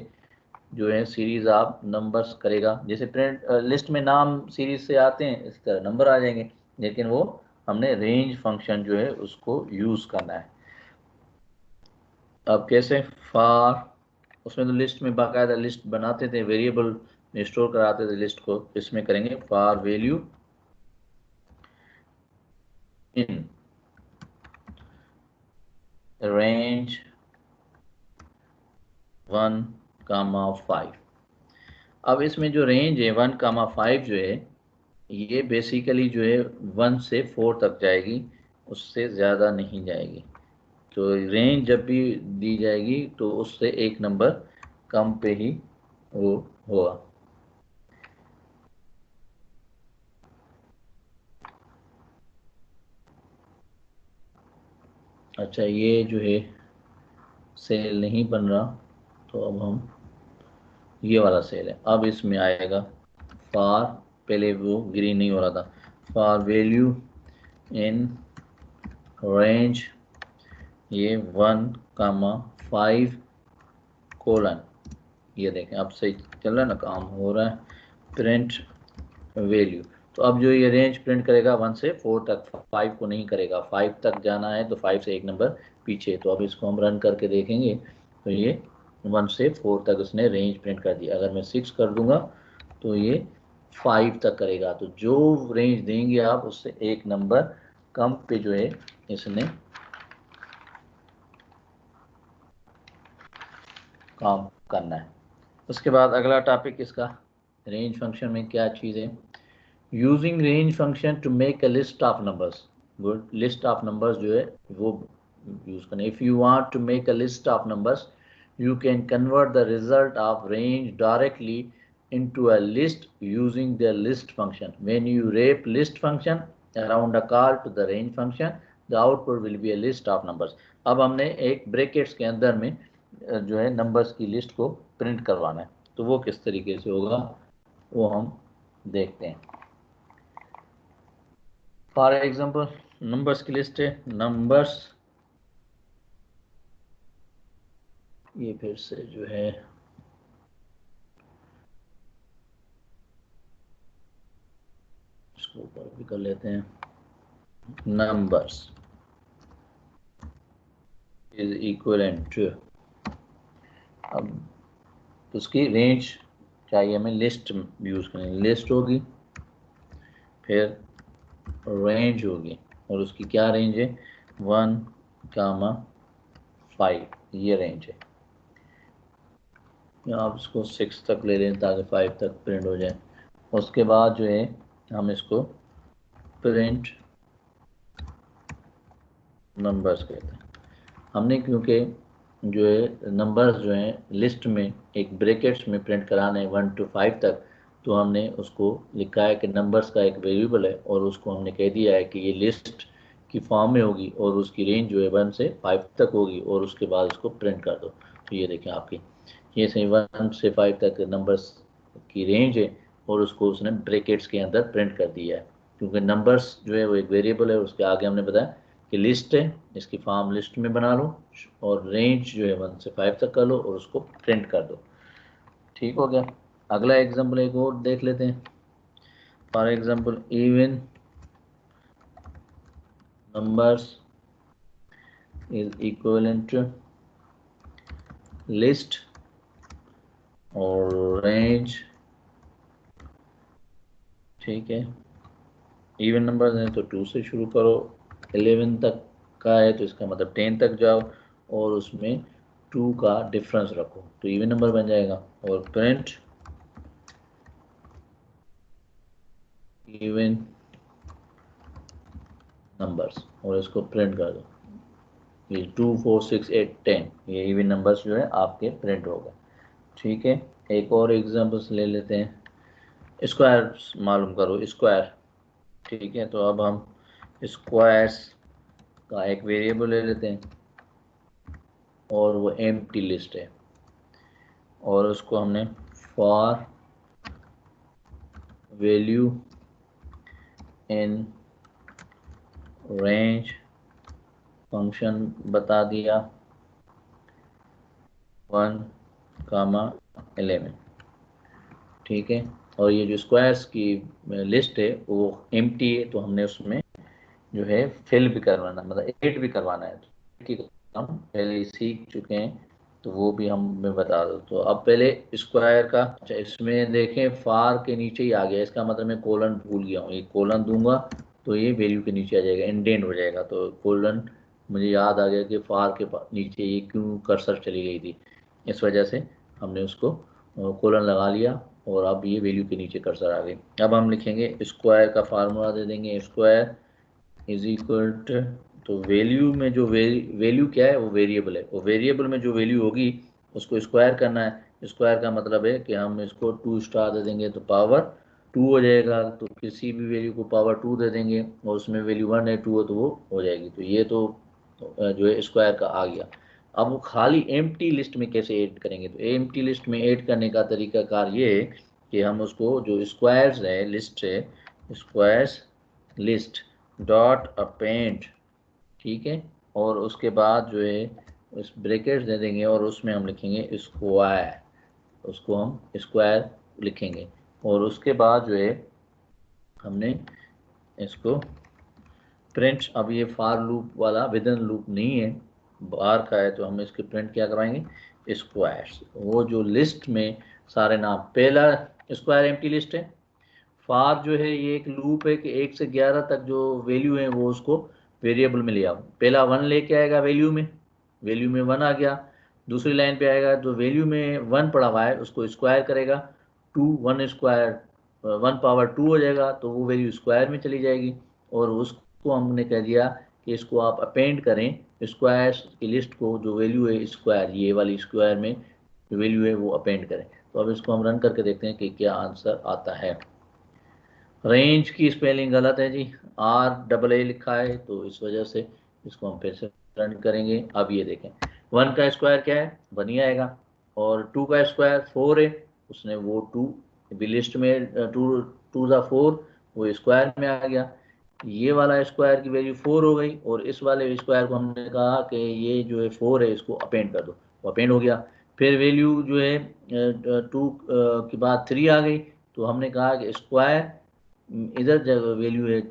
जो है सीरीज ऑफ नंबर्स करेगा, जैसे प्रिंट लिस्ट में नाम सीरीज से आते हैं इस तरह नंबर आ जाएंगे, लेकिन वो हमने रेंज फंक्शन जो है उसको यूज करना है। अब कैसे, फॉर उसमें तो लिस्ट में बाकायदा लिस्ट बनाते थे, वेरिएबल में स्टोर कराते थे लिस्ट को, इसमें करेंगे फॉर वैल्यू इन रेंज 1,5। अब इसमें जो रेंज है 1,5 जो है ये बेसिकली जो है 1 से 4 तक जाएगी, उससे ज़्यादा नहीं जाएगी। तो रेंज जब भी दी जाएगी तो उससे एक नंबर कम पे ही वो होगा। अच्छा, ये जो है सेल नहीं बन रहा, तो अब हम ये वाला सेल है, अब इसमें आएगा फॉर, पहले वो ग्रीन नहीं हो रहा था, फॉर वैल्यू इन रेंज ये 1,5 कोलन, ये देखें अब सही चल रहा है ना, काम हो रहा है। प्रिंट वैल्यू, तो अब जो ये रेंज प्रिंट करेगा 1 से 4 तक, 5 को नहीं करेगा, 5 तक जाना है तो 5 से एक नंबर पीछे। तो अब इसको हम रन करके देखेंगे तो ये 1 से 4 तक उसने रेंज प्रिंट कर दिया। अगर मैं 6 कर दूंगा तो ये 5 तक करेगा। तो जो रेंज देंगे आप उससे एक नंबर कम पे जो है इसने काम करना है। उसके बाद अगला टॉपिक इसका रेंज फंक्शन में क्या चीज़ है, using range function to make a list of numbers. Good, list of numbers जो है वो यूज करना। If you want to make a list of numbers you can convert the result of range directly into a list using the list function. When you wrap list function around a call to the range function, the output will be a list of numbers. अब हमने एक brackets के अंदर में जो है numbers की list को प्रिंट करवाना है, तो वो किस तरीके से होगा वो हम देखते हैं। फॉर एग्जाम्पल नंबर्स की लिस्ट है, नंबर्स, ये फिर से जो है इसको ऊपर भी कर लेते हैं, नंबर्स इज इक्वलेंट, अब उसकी रेंज चाहिए हमें, लिस्ट यूज करेंगे, लिस्ट होगी फिर रेंज होगी, और उसकी क्या रेंज है 1,5, ये रेंज है। आप इसको 6 तक ले लें ताकि 5 तक प्रिंट हो जाए। उसके बाद जो है हम इसको प्रिंट नंबर्स कहते हैं। हमने क्योंकि जो है नंबर्स जो हैं लिस्ट में एक ब्रैकेट्स में प्रिंट कराना है 1 to 5 तक, तो हमने उसको लिखा है कि नंबर्स का एक वेरिएबल है और उसको हमने कह दिया है कि ये लिस्ट की फॉर्म में होगी और उसकी रेंज जो है 1 से 5 तक होगी, और उसके बाद उसको प्रिंट कर दो। तो ये देखें आपकी ये सही 1 से 5 तक नंबर्स की रेंज है और उसको उसने ब्रैकेट्स के अंदर प्रिंट कर दिया है, क्योंकि नंबर्स जो है वो एक वेरिएबल है। उसके आगे हमने बताया कि लिस्ट है, इसकी फॉर्म लिस्ट में बना लो और रेंज जो है 1 से 5 तक कर लो और उसको प्रिंट कर दो। ठीक हो गया। अगला एग्जांपल एक और देख लेते हैं। For example even numbers is equivalent to list और रेंज। ठीक है, इवन नंबर्स हैं तो 2 से शुरू करो, 11 तक का है तो इसका मतलब 10 तक जाओ और उसमें 2 का डिफरेंस रखो तो इवन नंबर बन जाएगा। और प्रिंट इवन नंबर्स और इसको प्रिंट कर दो, ये 2 4 6 8 10 ये इवन नंबर्स जो है आपके प्रिंट हो गए। ठीक है, एक और एग्जांपल्स ले लेते हैं। स्क्वायर मालूम करो, स्क्वायर। ठीक है, तो अब हम स्क्वायर्स का एक वेरिएबल ले लेते हैं और वो एम्प्टी लिस्ट है, और उसको हमने for value in range function बता दिया 1,11। ठीक है, और ये जो स्क्वायर्स की लिस्ट है वो एम्प्टी है, तो हमने उसमें जो है फिल भी करवाना, मतलब एडिट भी करवाना है। की हम पहले ही सीख चुके हैं तो वो भी हम मैं बता दूँ। तो अब पहले स्क्वायर का, अच्छा इसमें देखें फार के नीचे ही आ गया, इसका मतलब मैं कोलन भूल गया हूँ, ये कोलन दूंगा तो ये वैल्यू के नीचे आ जाएगा, इंडेंट हो जाएगा। तो कोलन, मुझे याद आ गया कि फार के नीचे ये क्यों कर्सर चली गई थी, इस वजह से हमने उसको कोलन लगा लिया और अब ये वैल्यू के नीचे कर्सर आ गई। अब हम लिखेंगे स्क्वायर का फार्मूला दे देंगे, स्क्वायर इज इक्वल टू, तो वैल्यू में जो वैल्यू क्या है वो वेरिएबल है, वो वेरिएबल में जो वैल्यू होगी उसको स्क्वायर करना है। स्क्वायर का मतलब है कि हम इसको 2 स्टार दे देंगे तो पावर 2 हो जाएगा, तो किसी भी वैल्यू को पावर 2 दे देंगे और उसमें वैल्यू 1 है 2 है तो वो हो जाएगी। तो ये तो जो है स्क्वायर का आ गया। अब वो खाली एम्प्टी लिस्ट में कैसे ऐड करेंगे, तो एम्प्टी लिस्ट में ऐड करने का तरीकाकार ये है कि हम उसको जो स्क्वायर्स है लिस्ट है, स्क्वायर्स लिस्ट डॉट अपेंड, ठीक है, और उसके बाद जो है उस ब्रैकेट्स दे देंगे और उसमें हम लिखेंगे स्क्वायर, उसको हम स्क्वायर लिखेंगे। और उसके बाद जो है हमने इसको प्रिंट, अब ये फार लूप वाला विदिन लूप नहीं है, बाहर का है, तो हम इसके प्रिंट क्या करवाएंगे, स्क्वायर्स। वो जो लिस्ट में सारे नाम, पहला स्क्वायर एम्प्टी लिस्ट है, फार जो है ये एक लूप है कि 1 से 11 तक जो वैल्यू है वो उसको वेरिएबल में ले आओ। पहला 1 लेके आएगा वैल्यू में 1 आ गया। दूसरी लाइन पे आएगा तो वैल्यू में 1 पड़ा हुआ है उसको स्क्वायर करेगा, 2 1 स्क्वायर 1 पावर 2 हो जाएगा, तो वो वैल्यू स्क्वायर में चली जाएगी। और उसको हमने कह दिया कि इसको आप अपेंड करें स्क्वायर की लिस्ट को, जो वैल्यू है स्क्वायर, ये वाली स्क्वायर में जो वैल्यू है वो अपेंड करें। तो अब इसको हम रन करके देखते हैं कि क्या आंसर आता है। रेंज की स्पेलिंग गलत है जी, RAA लिखा है, तो इस वजह से इसको हम फिर से रन करेंगे। अब ये देखें 1 का स्क्वायर क्या है, 1 ही आएगा, और 2 का स्क्वायर 4 है, उसने वो 2 भी लिस्ट में 2 ज़ा 4 वो स्क्वायर में आ गया। ये वाला स्क्वायर की वैल्यू 4 हो गई और इस वाले स्क्वायर को हमने कहा कि ये जो है 4 है इसको अपेंड कर दो, वो अपेंड हो गया। फिर वैल्यू जो है 2 के बाद 3 आ गई, तो हमने कहा कि स्क्वायर इधर जगह वैल्यू है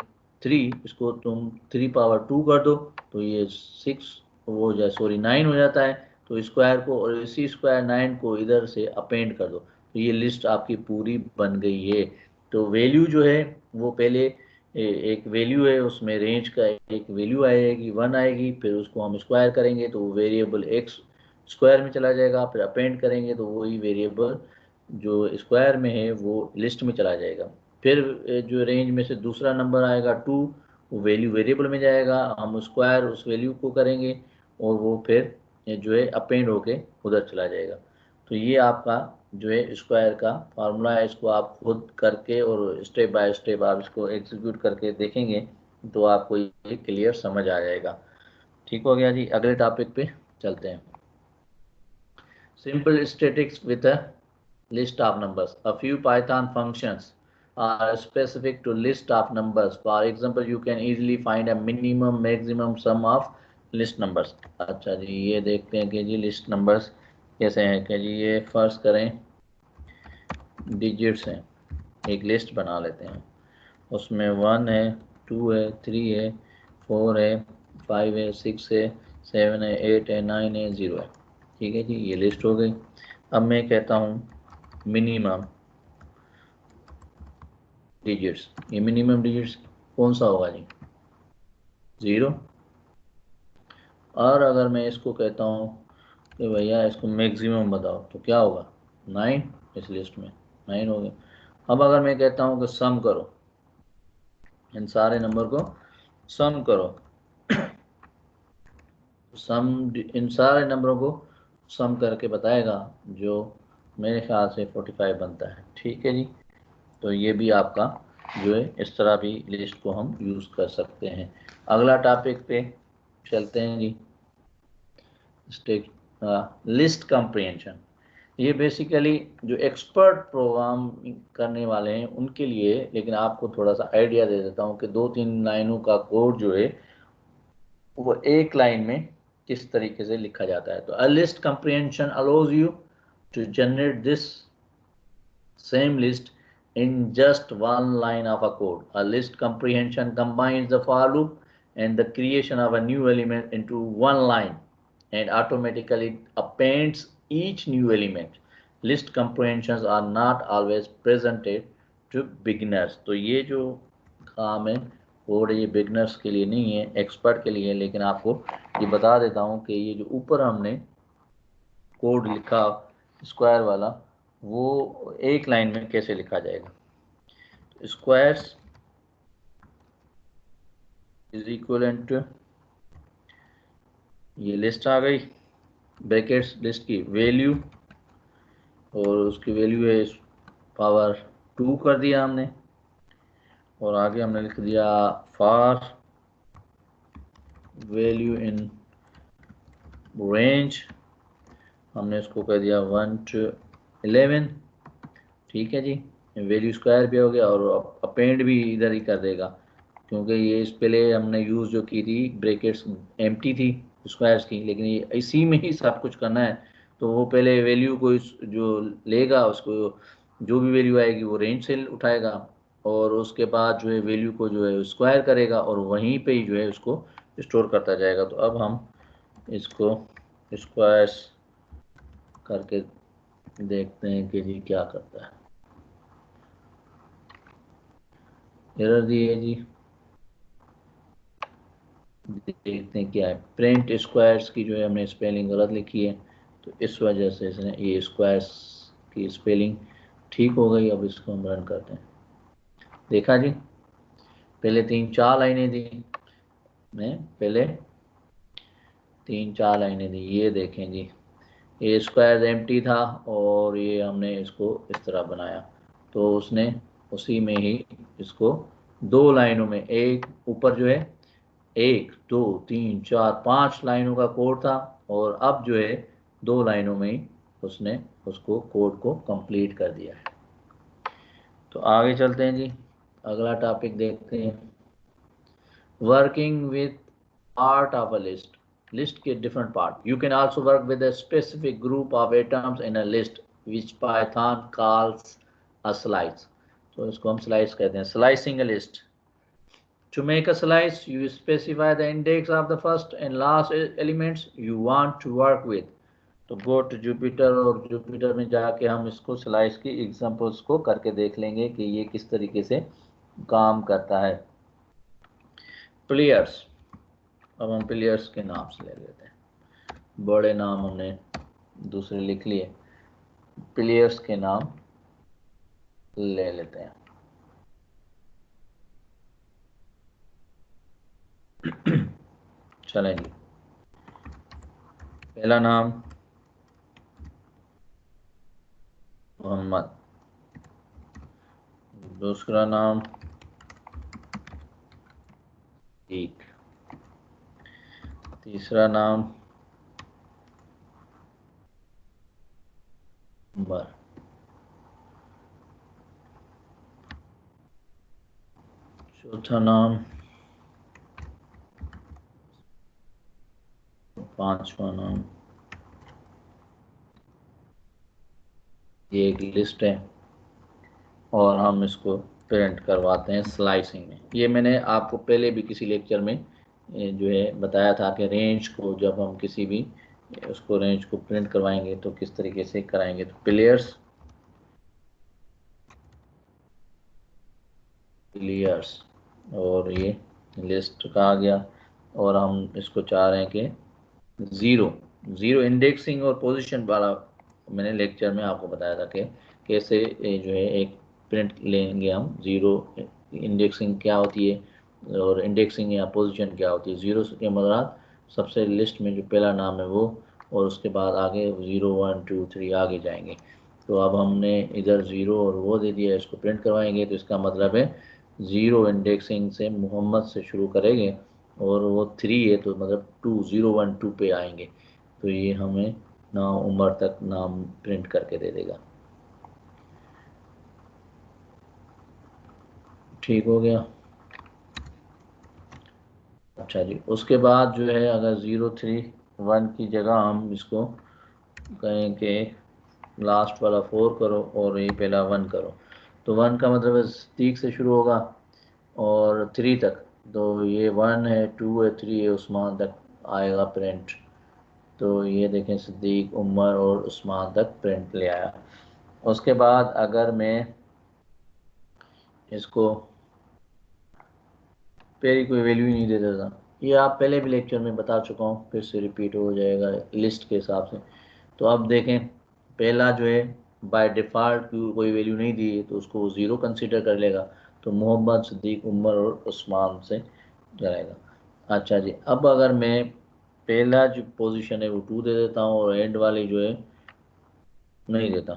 3, इसको तुम 3 पावर 2 कर दो, तो ये 6 वो जाए, सॉरी 9 हो जाता है। तो स्क्वायर को और इसी स्क्वायर 9 को इधर से अपेंड कर दो, तो ये लिस्ट आपकी पूरी बन गई है। तो वैल्यू जो है वो पहले एक वैल्यू है, उसमें रेंज का एक वैल्यू आएगी 1 आएगी, फिर उसको हम स्क्वायर करेंगे तो वो वेरिएबल एक्स स्क्वायर में चला जाएगा, फिर अपेंड करेंगे तो वही वेरिएबल जो स्क्वायर में है वो लिस्ट में चला जाएगा। फिर जो रेंज में से दूसरा नंबर आएगा 2, वो वैल्यू वेरिएबल में जाएगा, हम स्क्वायर उस वैल्यू को करेंगे और वो फिर जो है अपेंड होके उधर चला जाएगा। तो ये आपका जो है स्क्वायर का फार्मूला है, इसको आप खुद करके और स्टेप बाय स्टेप आप इसको एग्जीक्यूट करके देखेंगे तो आपको ये क्लियर समझ आ जाएगा। ठीक हो गया जी, अगले टॉपिक पे चलते हैं। Simple statistics with a list of numbers. A few Python functions are specific to list of numbers. For example, you can easily find a minimum, maximum sum of list numbers. अच्छा जी, ये देखते हैं कि जी list numbers कैसे हैं। कि जी ये first करें डिजिट्स हैं, एक लिस्ट बना लेते हैं, उसमें 1 है 2 है 3 है 4 है 5 है 6 है 7 है 8 है 9 है 0 है। ठीक है जी, ये लिस्ट हो गई। अब मैं कहता हूँ मिनिमम डिजिट्स, ये मिनिमम डिजिट्स कौन सा होगा जी, 0। और अगर मैं इसको कहता हूँ कि भैया इसको मैक्सिमम बताओ तो क्या होगा, 9, इस लिस्ट में 9 हो गया। अब अगर मैं कहता हूँ कि सम करो, इन सारे नंबर को सम करो, सम इन सारे नंबरों को सम करके बताएगा, जो मेरे ख्याल से 45 बनता है। ठीक है जी, तो ये भी आपका जो है इस तरह भी लिस्ट को हम यूज़ कर सकते हैं। अगला टॉपिक पे चलते हैं जी, लिस्ट कम्प्रीहेंशन। ये बेसिकली जो एक्सपर्ट प्रोग्राम करने वाले हैं उनके लिए, लेकिन आपको थोड़ा सा आइडिया दे देता हूँ कि 2-3 लाइनों का कोड जो है वो एक लाइन में किस तरीके से लिखा जाता है। तो a list comprehension allows you to generate this same list in just one line of a code. A list comprehension combines the for loop and the creation of a new element into one line and automatically appends each new element. List comprehensions are not always presented to beginners. तो ये जो काम है code ये beginners के लिए नहीं है, एक्सपर्ट के लिए है, लेकिन आपको ये बता देता हूँ कि ये जो ऊपर हमने कोड लिखा स्क्वायर वाला, वो एक लाइन में कैसे लिखा जाएगा। स्क्वायर्स इज इक्वलेंट टू, ये लिस्ट आ गई, ब्रैकेट्स लिस्ट की वैल्यू, और उसकी वैल्यू है पावर 2 कर दिया हमने, और आगे हमने लिख दिया फॉर वैल्यू इन रेंज, हमने इसको कर दिया 1 to 11। ठीक है जी, वैल्यू स्क्वायर भी हो गया, और अपेंड भी इधर ही कर देगा, क्योंकि ये इस पहले हमने यूज़ जो की थी ब्रैकेट्स एम्प्टी थी स्क्वायर्स की, लेकिन ये इसी में ही सब कुछ करना है। तो वो पहले वैल्यू को जो लेगा, उसको जो भी वैल्यू आएगी वो रेंज से उठाएगा, और उसके बाद जो है वैल्यू को जो है स्क्वायर करेगा, और वहीं पे ही जो है उसको स्टोर करता जाएगा। तो अब हम इसको स्क्वायर्स करके देखते हैं कि जी क्या करता है। एरर दी है जी, देखते हैं क्या है। प्रिंट स्क्वायर्स की जो है हमने स्पेलिंग गलत लिखी है, तो इस वजह से इसने ये स्क्वायर्स की स्पेलिंग ठीक हो गई। अब इसको हम रन करते हैं। देखा जी, पहले 3-4 लाइनें दी, मैं पहले 3-4 लाइनें दी, ये देखें जी, ये स्क्वायर एम्प्टी था और ये हमने इसको इस तरह बनाया, तो उसने उसी में ही इसको 2 लाइनों में, एक ऊपर जो है 1 2 3 4 5 लाइनों का कोड था, और अब जो है 2 लाइनों में ही उसने उसको कोड को कंप्लीट कर दिया है। तो आगे चलते हैं जी, अगला टॉपिक देखते हैं, working with part of a list. List के different part, you can also work with a specific group of items in a list which Python calls a slice. तो इसको हम स्लाइस कहते हैं, slicing a list. To make a slice, you specify the index of the first and last elements you want to work with. तो go to Jupiter, और Jupiter में जाके हम इसको स्लाइस की एग्जांपल्स को करके देख लेंगे कि ये किस तरीके से काम करता है। प्लेयर्स, अब हम प्लेयर्स के नाम से ले लेते हैं, बड़े नाम हमने दूसरे लिख लिए, प्लेयर्स के नाम ले लेते हैं। चलेंगे, पहला नाम मोहम्मद, दूसरा नाम एक, तीसरा नाम उमर, चौथा नाम, पांचवा नाम। ये एक लिस्ट है और हम इसको प्रिंट करवाते हैं स्लाइसिंग में। ये मैंने आपको पहले भी किसी लेक्चर में जो है बताया था कि रेंज को जब हम किसी भी उसको रेंज को प्रिंट करवाएंगे तो किस तरीके से कराएंगे। तो प्लेयर्स, प्लेयर्स, और ये लिस्ट का आ गया, और हम इसको चाह रहे हैं कि ज़ीरो ज़ीरो इंडेक्सिंग और पोजीशन वाला मैंने लेक्चर में आपको बताया था कि कैसे जो है एक प्रिंट लेंगे हम। ज़ीरो इंडेक्सिंग क्या होती है और इंडेक्सिंग या पोजीशन क्या होती है। ज़ीरो के मतलब सबसे लिस्ट में जो पहला नाम है वो, और उसके बाद आगे 0 1 2 3 आगे जाएंगे। तो अब हमने इधर ज़ीरो और वो दे दिया, इसको प्रिंट करवाएंगे तो इसका मतलब है ज़ीरो इंडेक्सिंग से मोहम्मद से शुरू करेंगे, और वो 3 है तो मतलब 2 0 1 2 पे आएंगे, तो ये हमें ना उम्र तक नाम प्रिंट करके दे देगा। ठीक हो गया। अच्छा जी, उसके बाद जो है अगर 0 3 1 की जगह हम इसको कहें कि लास्ट वाला 4 करो और ये पहला 1 करो, तो 1 का मतलब है सिद्दीक से शुरू होगा और 3 तक, तो ये 1 है 2 है 3 है, उस्मान तक आएगा प्रिंट। तो ये देखें सिद्दीक, उमर और उस्मान तक प्रिंट ले आया। उसके बाद अगर मैं इसको पेरी कोई वैल्यू ही नहीं दे देता। ये आप पहले भी लेक्चर में बता चुका हूँ, फिर से रिपीट हो जाएगा लिस्ट के हिसाब से। तो अब देखें, पहला जो है बाय डिफ़ॉल्ट कोई वैल्यू नहीं दी है तो उसको वो ज़ीरो कंसीडर कर लेगा, तो मोहम्मद, सिद्दीक, उमर और उस्मान से जाएगा। अच्छा जी, अब अगर मैं पहला जो पोजीशन है वो 2 दे देता हूँ और एंड वाली जो है नहीं देता,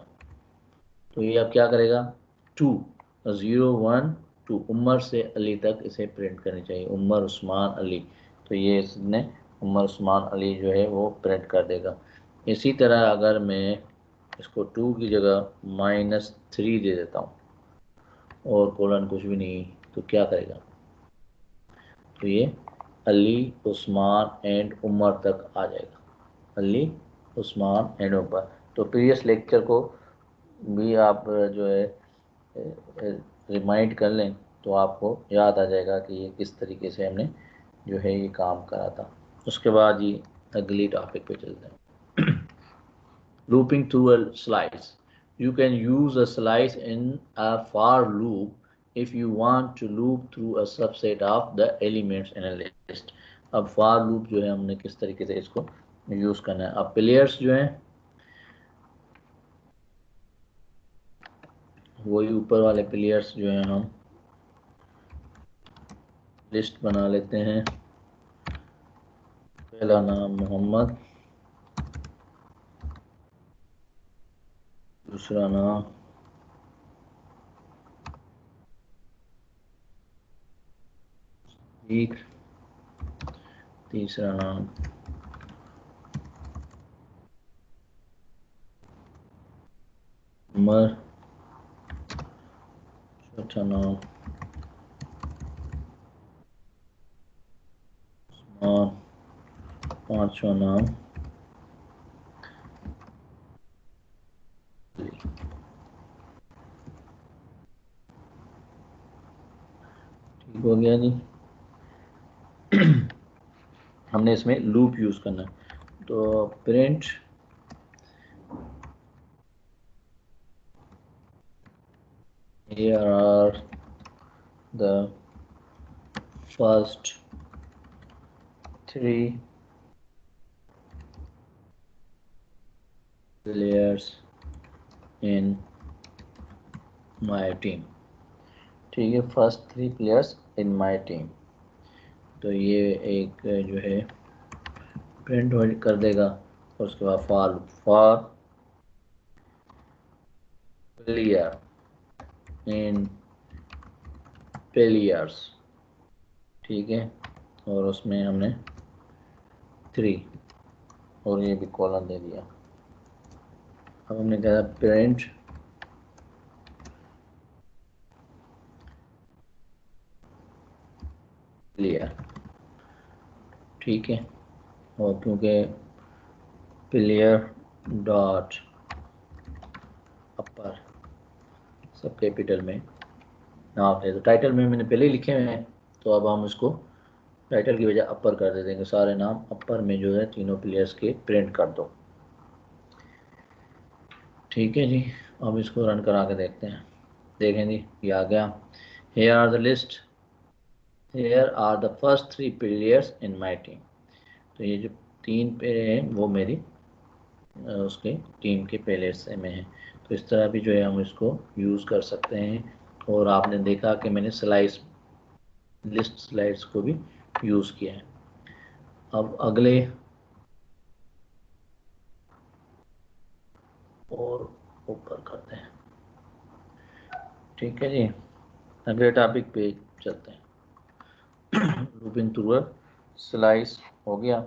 तो ये अब क्या करेगा, 2 0 1 2 उमर से अली तक इसे प्रिंट करनी चाहिए, उमर, उस्मान, अली। तो ये इसने उमर, उस्मान, अली जो है वो प्रिंट कर देगा। इसी तरह अगर मैं इसको 2 की जगह -3 दे देता हूँ और कोलन कुछ भी नहीं, तो क्या करेगा, तो ये अली, उस्मान एंड उमर तक आ जाएगा, अली, उस्मान एंड उमर। तो प्रीवियस लेक्चर को भी आप जो है रिमाइंड कर लें तो आपको याद आ जाएगा कि ये किस तरीके से हमने जो है ये काम करा था। उसके बाद ये अगली टॉपिक पे चलते हैं। Looping through a slice. You can use a slice in a for loop if you want to loop through a subset of the elements in a list. अब for loop जो है हमने किस तरीके से इसको यूज करना है। अब प्लेयर्स जो हैं वही ऊपर वाले प्लेयर्स जो हैं हम लिस्ट बना लेते हैं। पहला नाम मोहम्मद, दूसरा नाम एक, तीसरा नाम उमर, चौथा नाम उस्मान, पांचवा नाम ठीक हो गया जी। हमने इसमें लूप यूज करना है, तो print here are the first 3 players in my team। ठीक है, first 3 players in my team. तो ये एक जो है प्रिंट कर देगा और उसके बाद फॉर प्लेयर इन प्लेयर्स, ठीक है, और उसमें हमने 3 और ये भी कॉलम दे दिया। अब हमने कहा प्रिंट प्लेयर, ठीक है, और क्योंकि प्लेयर डॉट अपर सब कैपिटल में नाम है, तो टाइटल में मैंने पहले ही लिखे हुए हैं, तो अब हम इसको टाइटल की बजाय अपर कर दे देंगे, सारे नाम अपर में जो है तीनों प्लेयर्स के प्रिंट कर दो। ठीक है जी, अब इसको रन करा के देखते हैं। देखें जी, ये आ गया। Here are the list, here are the first 3 players in my team. तो ये जो 3 प्लेयर हैं वो मेरी उसके टीम के प्लेयर्स में हैं। तो इस तरह भी जो है हम इसको यूज़ कर सकते हैं। और आपने देखा कि मैंने स्लाइस लिस्ट स्लाइड्स को भी यूज़ किया है। अब अगले और ऊपर करते हैं, ठीक है जी, अगले टॉपिक पे चलते हैं। लूपिंग थ्रू अ स्लाइस हो गया।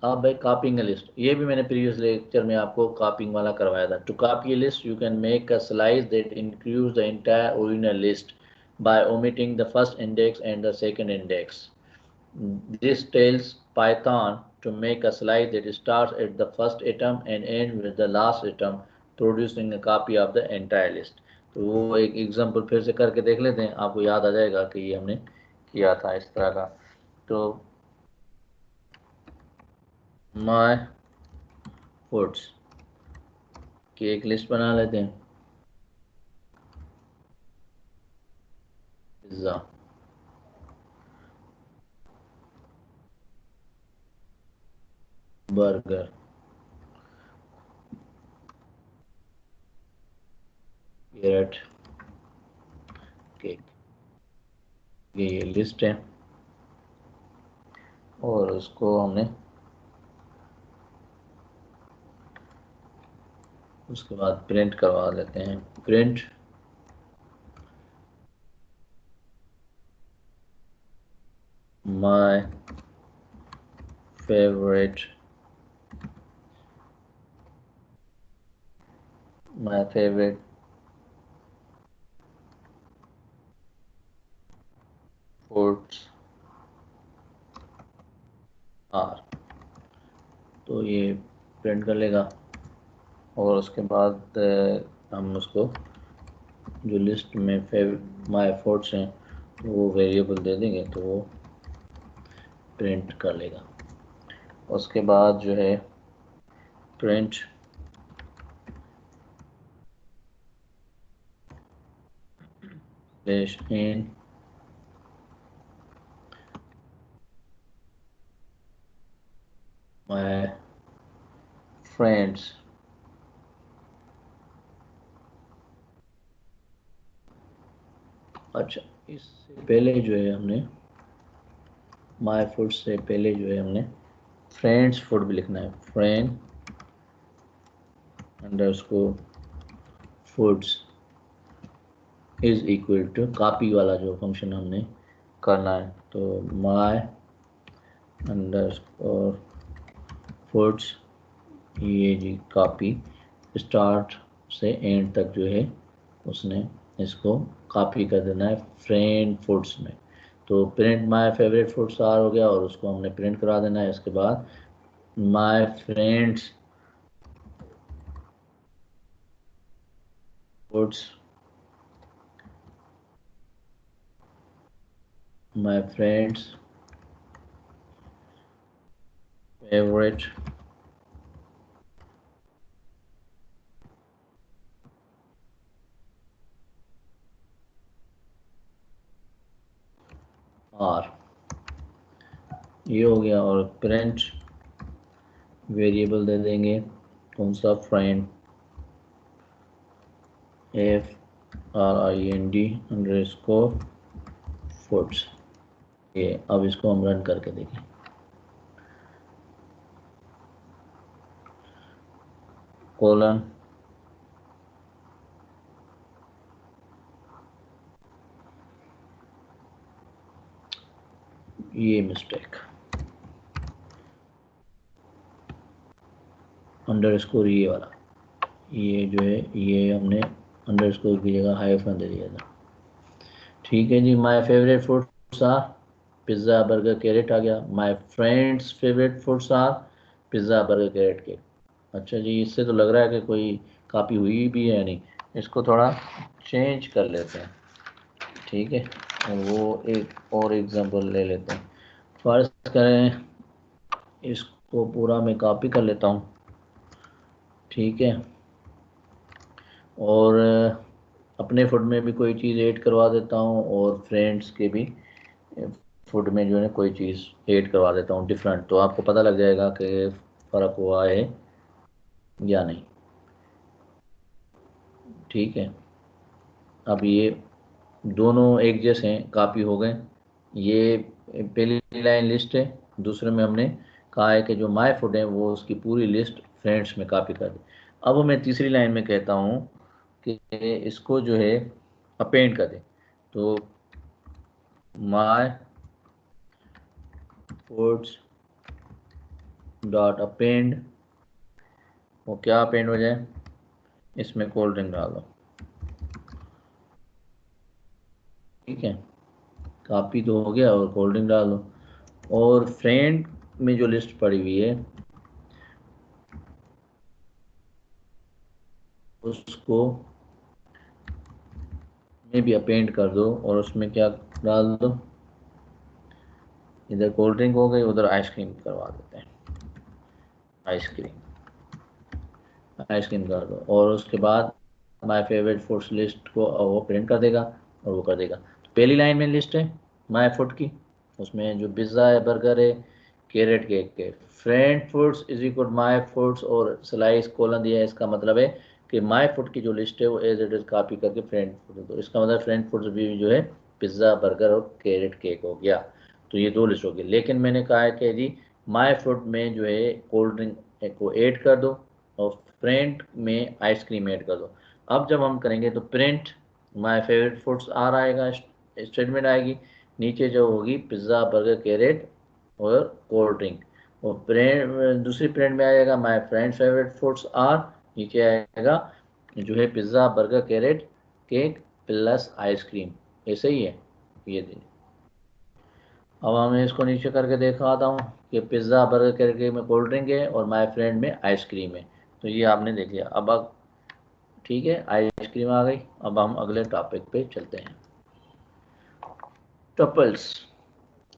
अब है कॉपिंग लिस्ट, ये भी मैंने प्रीवियस लेक्चर में आपको कॉपिंग वाला करवाया था। To copy a list you can make a slice that includes the entire original list by omitting the first index and the second index. This tells Python to make a slice that starts at the first atom and ends with the last atom, producing a copy of the entire list। तो वो एक example फिर से करके देख लेते हैं, आपको याद आ जाएगा कि ये हमने किया था इस तरह का। तो माय फूड्स की एक लिस्ट बना लेते हैं, पिज़्ज़ा, बर्गर, कैरेट केक, ये लिस्ट है और उसको हमने उसके बाद प्रिंट करवा लेते हैं। Print my favourite foods are, तो ये प्रिंट कर लेगा और उसके बाद हम उसको जो लिस्ट में माय फूड्स हैं तो वो वेरिएबल दे देंगे तो वो प्रिंट कर लेगा। उसके बाद जो है प्रिंट इन माय फ्रेंड्स, अच्छा इससे पहले जो है हमने माय फूड से पहले जो है हमने फ्रेंड्स फूड भी लिखना है। Friend underscore foods is equal to copy वाला जो फंक्शन हमने करना है, तो माय अंडरस्कोर फूड्स, ये जी कॉपी स्टार्ट से एंड तक जो है उसने इसको कॉपी कर देना है फ्रेंड फूड्स में। तो print my favourite foods are हो गया और उसको हमने प्रिंट करा देना है। इसके बाद my friends foods, my friends favourite are, ये हो गया। और प्रिंट वेरिएबल दे देंगे कौन सा, फ्रेंड FRIND फूड्स। ये अब इसको हम रन करके देखें। कोलन ये मिस्टेक, अंडरस्कोर ये वाला, ये जो है ये हमने अंडरस्कोर की जगह हाइफन दे दिया था। ठीक है जी। My favourite foods are pizza burger carrot आ गया। My friends favourite foods are pizza burger carrot cake. अच्छा जी, इससे तो लग रहा है कि कोई कॉपी हुई भी है नहीं, इसको थोड़ा चेंज कर लेते हैं। ठीक है, वो एक और एग्जांपल ले लेते हैं। फर्ज करें इसको पूरा मैं कॉपी कर लेता हूँ, ठीक है, और अपने फुड में भी कोई चीज़ ऐड करवा देता हूँ और फ्रेंड्स के भी फुड में जो है कोई चीज़ ऐड करवा देता हूँ डिफरेंट, तो आपको पता लग जाएगा कि फ़र्क हुआ है या नहीं। ठीक है, अब ये दोनों एक जैसे हैं, कॉपी हो गए। ये पहली लाइन लिस्ट है, दूसरे में हमने कहा है कि जो माय फूड है वो उसकी पूरी लिस्ट फ्रेंड्स में कॉपी कर दे। अब मैं तीसरी लाइन में कहता हूँ कि इसको जो है अपेंड कर दे, तो माय फूड्स डॉट अपेंड, वो क्या अपेंड हो जाए, इसमें कोल्ड ड्रिंक डाल दो। ठीक है, कॉपी तो हो गया और कोल्ड ड्रिंक डाल दो। और फ्रेंड में जो लिस्ट पड़ी हुई है उसको में भी अपेंड कर दो और उसमें क्या डाल दो, इधर कोल्ड ड्रिंक हो गई, उधर आइसक्रीम करवा देते हैं। आइसक्रीम आइसक्रीम कर दो और उसके बाद माय फेवरेट फूड्स लिस्ट को वो प्रिंट कर देगा और वो कर देगा। तो पहली लाइन में लिस्ट है माय फूड की, उसमें जो पिज़्ज़ा है, बर्गर है, कैरेट केक के। Friend foods is equal my foods और स्लाइस कोलन दिया है, इसका मतलब है कि माई फूड की जो लिस्ट है वो एज इट इज कॉपी करके फ्रेंड फूड, तो इसका मतलब फ्रेंड फूड्स भी जो है पिज्ज़ा, बर्गर और कैरेट केक हो गया। तो ये 2 लिस्ट होगी। लेकिन मैंने कहा है कि जी माई फूड में जो है कोल्ड ड्रिंक को ऐड कर दो और फ्रेंड में आइसक्रीम ऐड कर दो। अब जब हम करेंगे तो प्रिंट माई फेवरेट फूड्स आएगा, स्टेटमेंट आएगी, नीचे जो होगी पिज्ज़ा, बर्गर, कैरेट और कोल्ड ड्रिंक, और प्रिंट दूसरी प्रिंट में आएगा my friend favourite foods are, नीचे आएगा जो है pizza, burger, carrot cake plus ice cream. ऐसे ही है ये दिन। अब हमें इसको नीचे करके दिखाता हूँ कि पिज़्ज़ा, बर्गर, कैरेट केक में कोल्ड ड्रिंक है और माई फ्रेंड में आइसक्रीम है। तो ये आपने देख लिया। अब ठीक है, आइसक्रीम आ गई। अब हम अगले टॉपिक पे चलते हैं। Tuples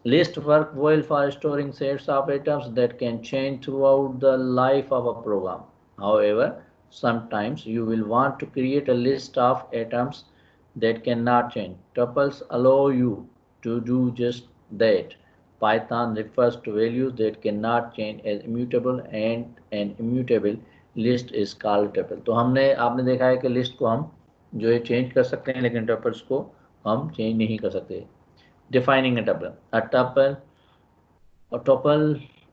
list work well for storing sets of items that can change throughout the life of a program. However, sometimes you will want to create a list of items that cannot change. Tuples allow you to do just that. Python refers to values that cannot change as immutable, and an immutable list is called tuple. तो आपने देखा है कि list को हम जो है change कर सकते हैं, लेकिन टपल्स को हम चेंज नहीं कर सकते। Defining a tuple. A tuple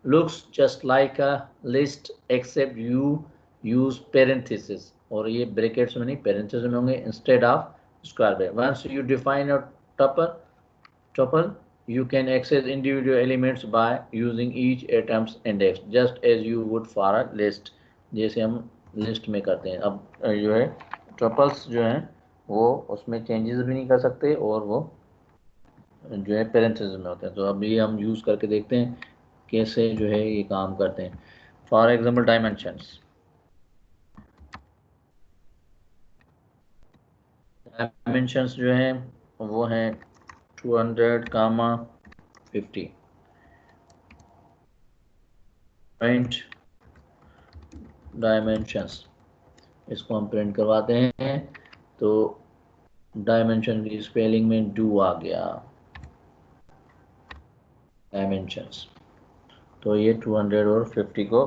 looks just like a list except you use parentheses, और ये ब्रैकेट्स में नहीं parentheses में होंगे instead of square bracket. Once you define a tuple, you can access individual elements by using each atom's index, just as you would for a list, जैसे हम list में करते हैं। अब जो है टपल्स जो हैं वो उसमें चेंजेस भी नहीं कर सकते और वो जो है पेरेंथेसिस में होते हैं। तो अभी हम यूज़ करके देखते हैं कैसे जो है ये काम करते हैं। फॉर एग्जांपल डायमेंशंस जो हैं वो हैं 200, 50 डायमेंशंस, इसको हम प्रिंट करवाते हैं। तो डायमेंशन की स्पेलिंग में डू आ गया, डायमेंशंस। तो ये 200 और 50 को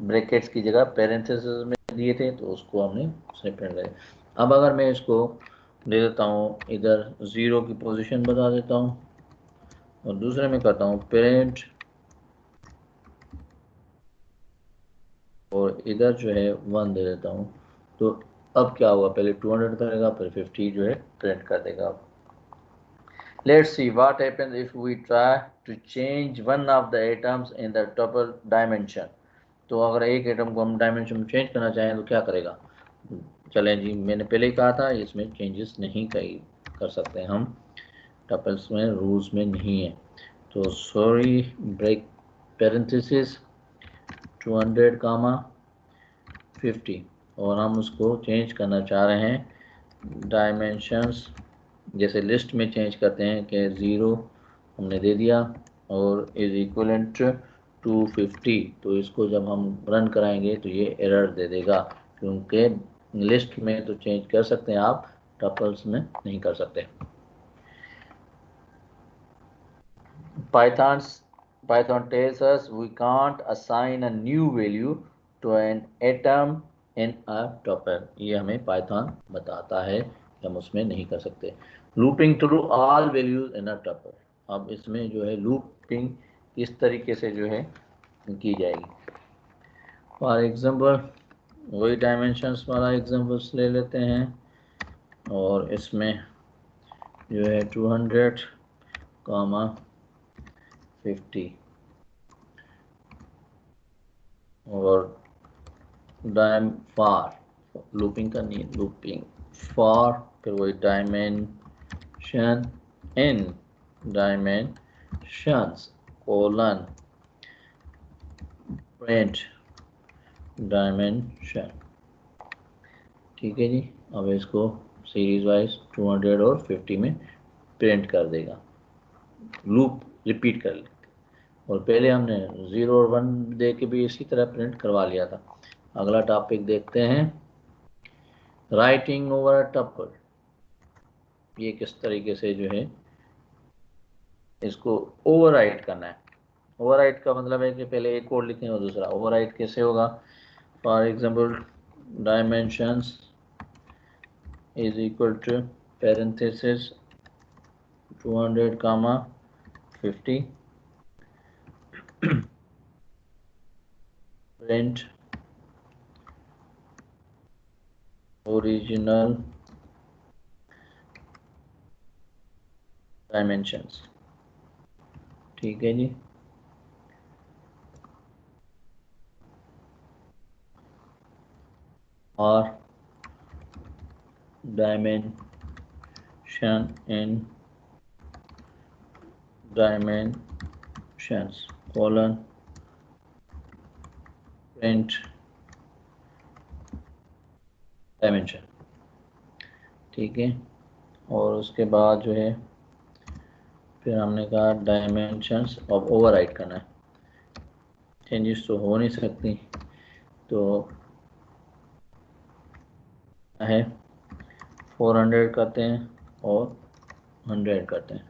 ब्रैकेट्स की जगह पेरेंथेसिस में दिए थे, तो उसको हमने उसने प्रिंट किया। अब अगर मैं इसको दे देता हूँ इधर 0 की पोजीशन बता देता हूँ और दूसरे में करता हूँ प्रिंट, और इधर जो है 1 दे देता हूँ। तो अब क्या होगा, पहले 200 करेगा फिर 50 जो है प्रिंट कर देगा। Let's see what happens if we try to change one of the items in the tuple dimension. तो अगर एक एटम को हम डायमेंशन में चेंज करना चाहें तो क्या करेगा। चलें जी, मैंने पहले ही कहा था इसमें चेंजेस नहीं कर सकते हम, टपल्स में रूल्स में नहीं है। तो सॉरी, ब्रेक पेरेंथेसिस 200, 50, और हम उसको चेंज करना चाह रहे हैं डायमेंशंस, जैसे लिस्ट में चेंज करते हैं कि 0 हमने दे दिया और इज इक्वलेंट टू 50। तो इसको जब हम रन कराएंगे तो ये एरर दे देगा, क्योंकि लिस्ट में तो चेंज कर सकते हैं आप, टपल्स में नहीं कर सकते। Python tells us we can't assign a new value to an atom in a tuple. ये हमें Python बताता है कि हम उसमें नहीं कर सकते। Looping through all values in a tuple. अब इसमें जो है लूपिंग किस तरीके से जो है की जाएगी। फॉर एग्जाम्पल वही डायमेंशंस वाला एग्जाम्पल्स ले लेते हैं, और इसमें जो है 200, 50 और फॉर लूपिंग करनी है, लूपिंग फॉर, फिर वही dimension in dimensions colon print dimension. ठीक है जी। अब इसको सीरीज वाइज 200 और 50 में प्रिंट कर देगा, लूप रिपीट कर लेते। और पहले हमने 0 और 1 दे के भी इसी तरह प्रिंट करवा लिया था। अगला टॉपिक देखते हैं, राइटिंग ओवर अ टपल। ये किस तरीके से जो है इसको ओवरराइट करना है। ओवरराइट का मतलब है कि पहले एक कोड लिखें और दूसरा। ओवरराइट कैसे होगा? For example dimensions is equal to parenthesis 200 comma 50 print original dimensions। ठीक है जी। और dimension in dimensions colon print dimension। ठीक है। और उसके बाद जो है फिर हमने कहा डायमेंशंस ऑफ ओवरराइट करना है। चेंजेस तो हो नहीं सकती, तो है 400 करते हैं और 100 करते हैं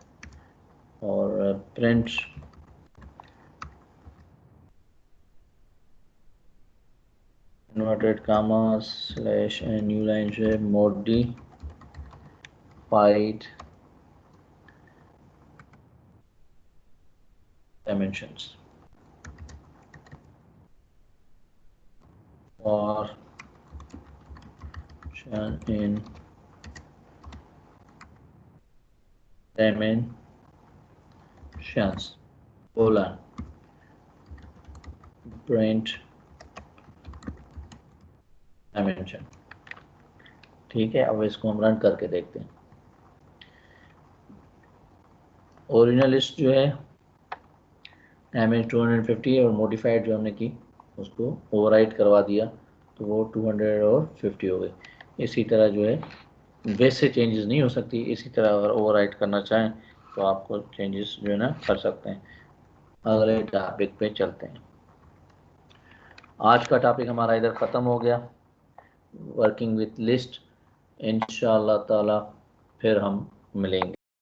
और print inverted comma slash new line जो है मॉडिफाइड डायमेंशंस और in dimensions colon print dimension। ठीक है, अब इसको हम रन करके देखते हैं। ओरिजिनल लिस्ट जो है डायमेंशन 250 और मॉडिफाइड जो हमने की उसको ओवरराइट करवा दिया तो वो 250 हो गई। इसी तरह जो है वैसे चेंजेस नहीं हो सकती, इसी तरह अगर ओवरराइट करना चाहें तो आपको चेंजेस जो है ना कर सकते हैं। अगले टॉपिक पे चलते हैं। आज का टॉपिक हमारा इधर ख़त्म हो गया, वर्किंग विथ लिस्ट। इंशाअल्लाह ताला फिर हम मिलेंगे।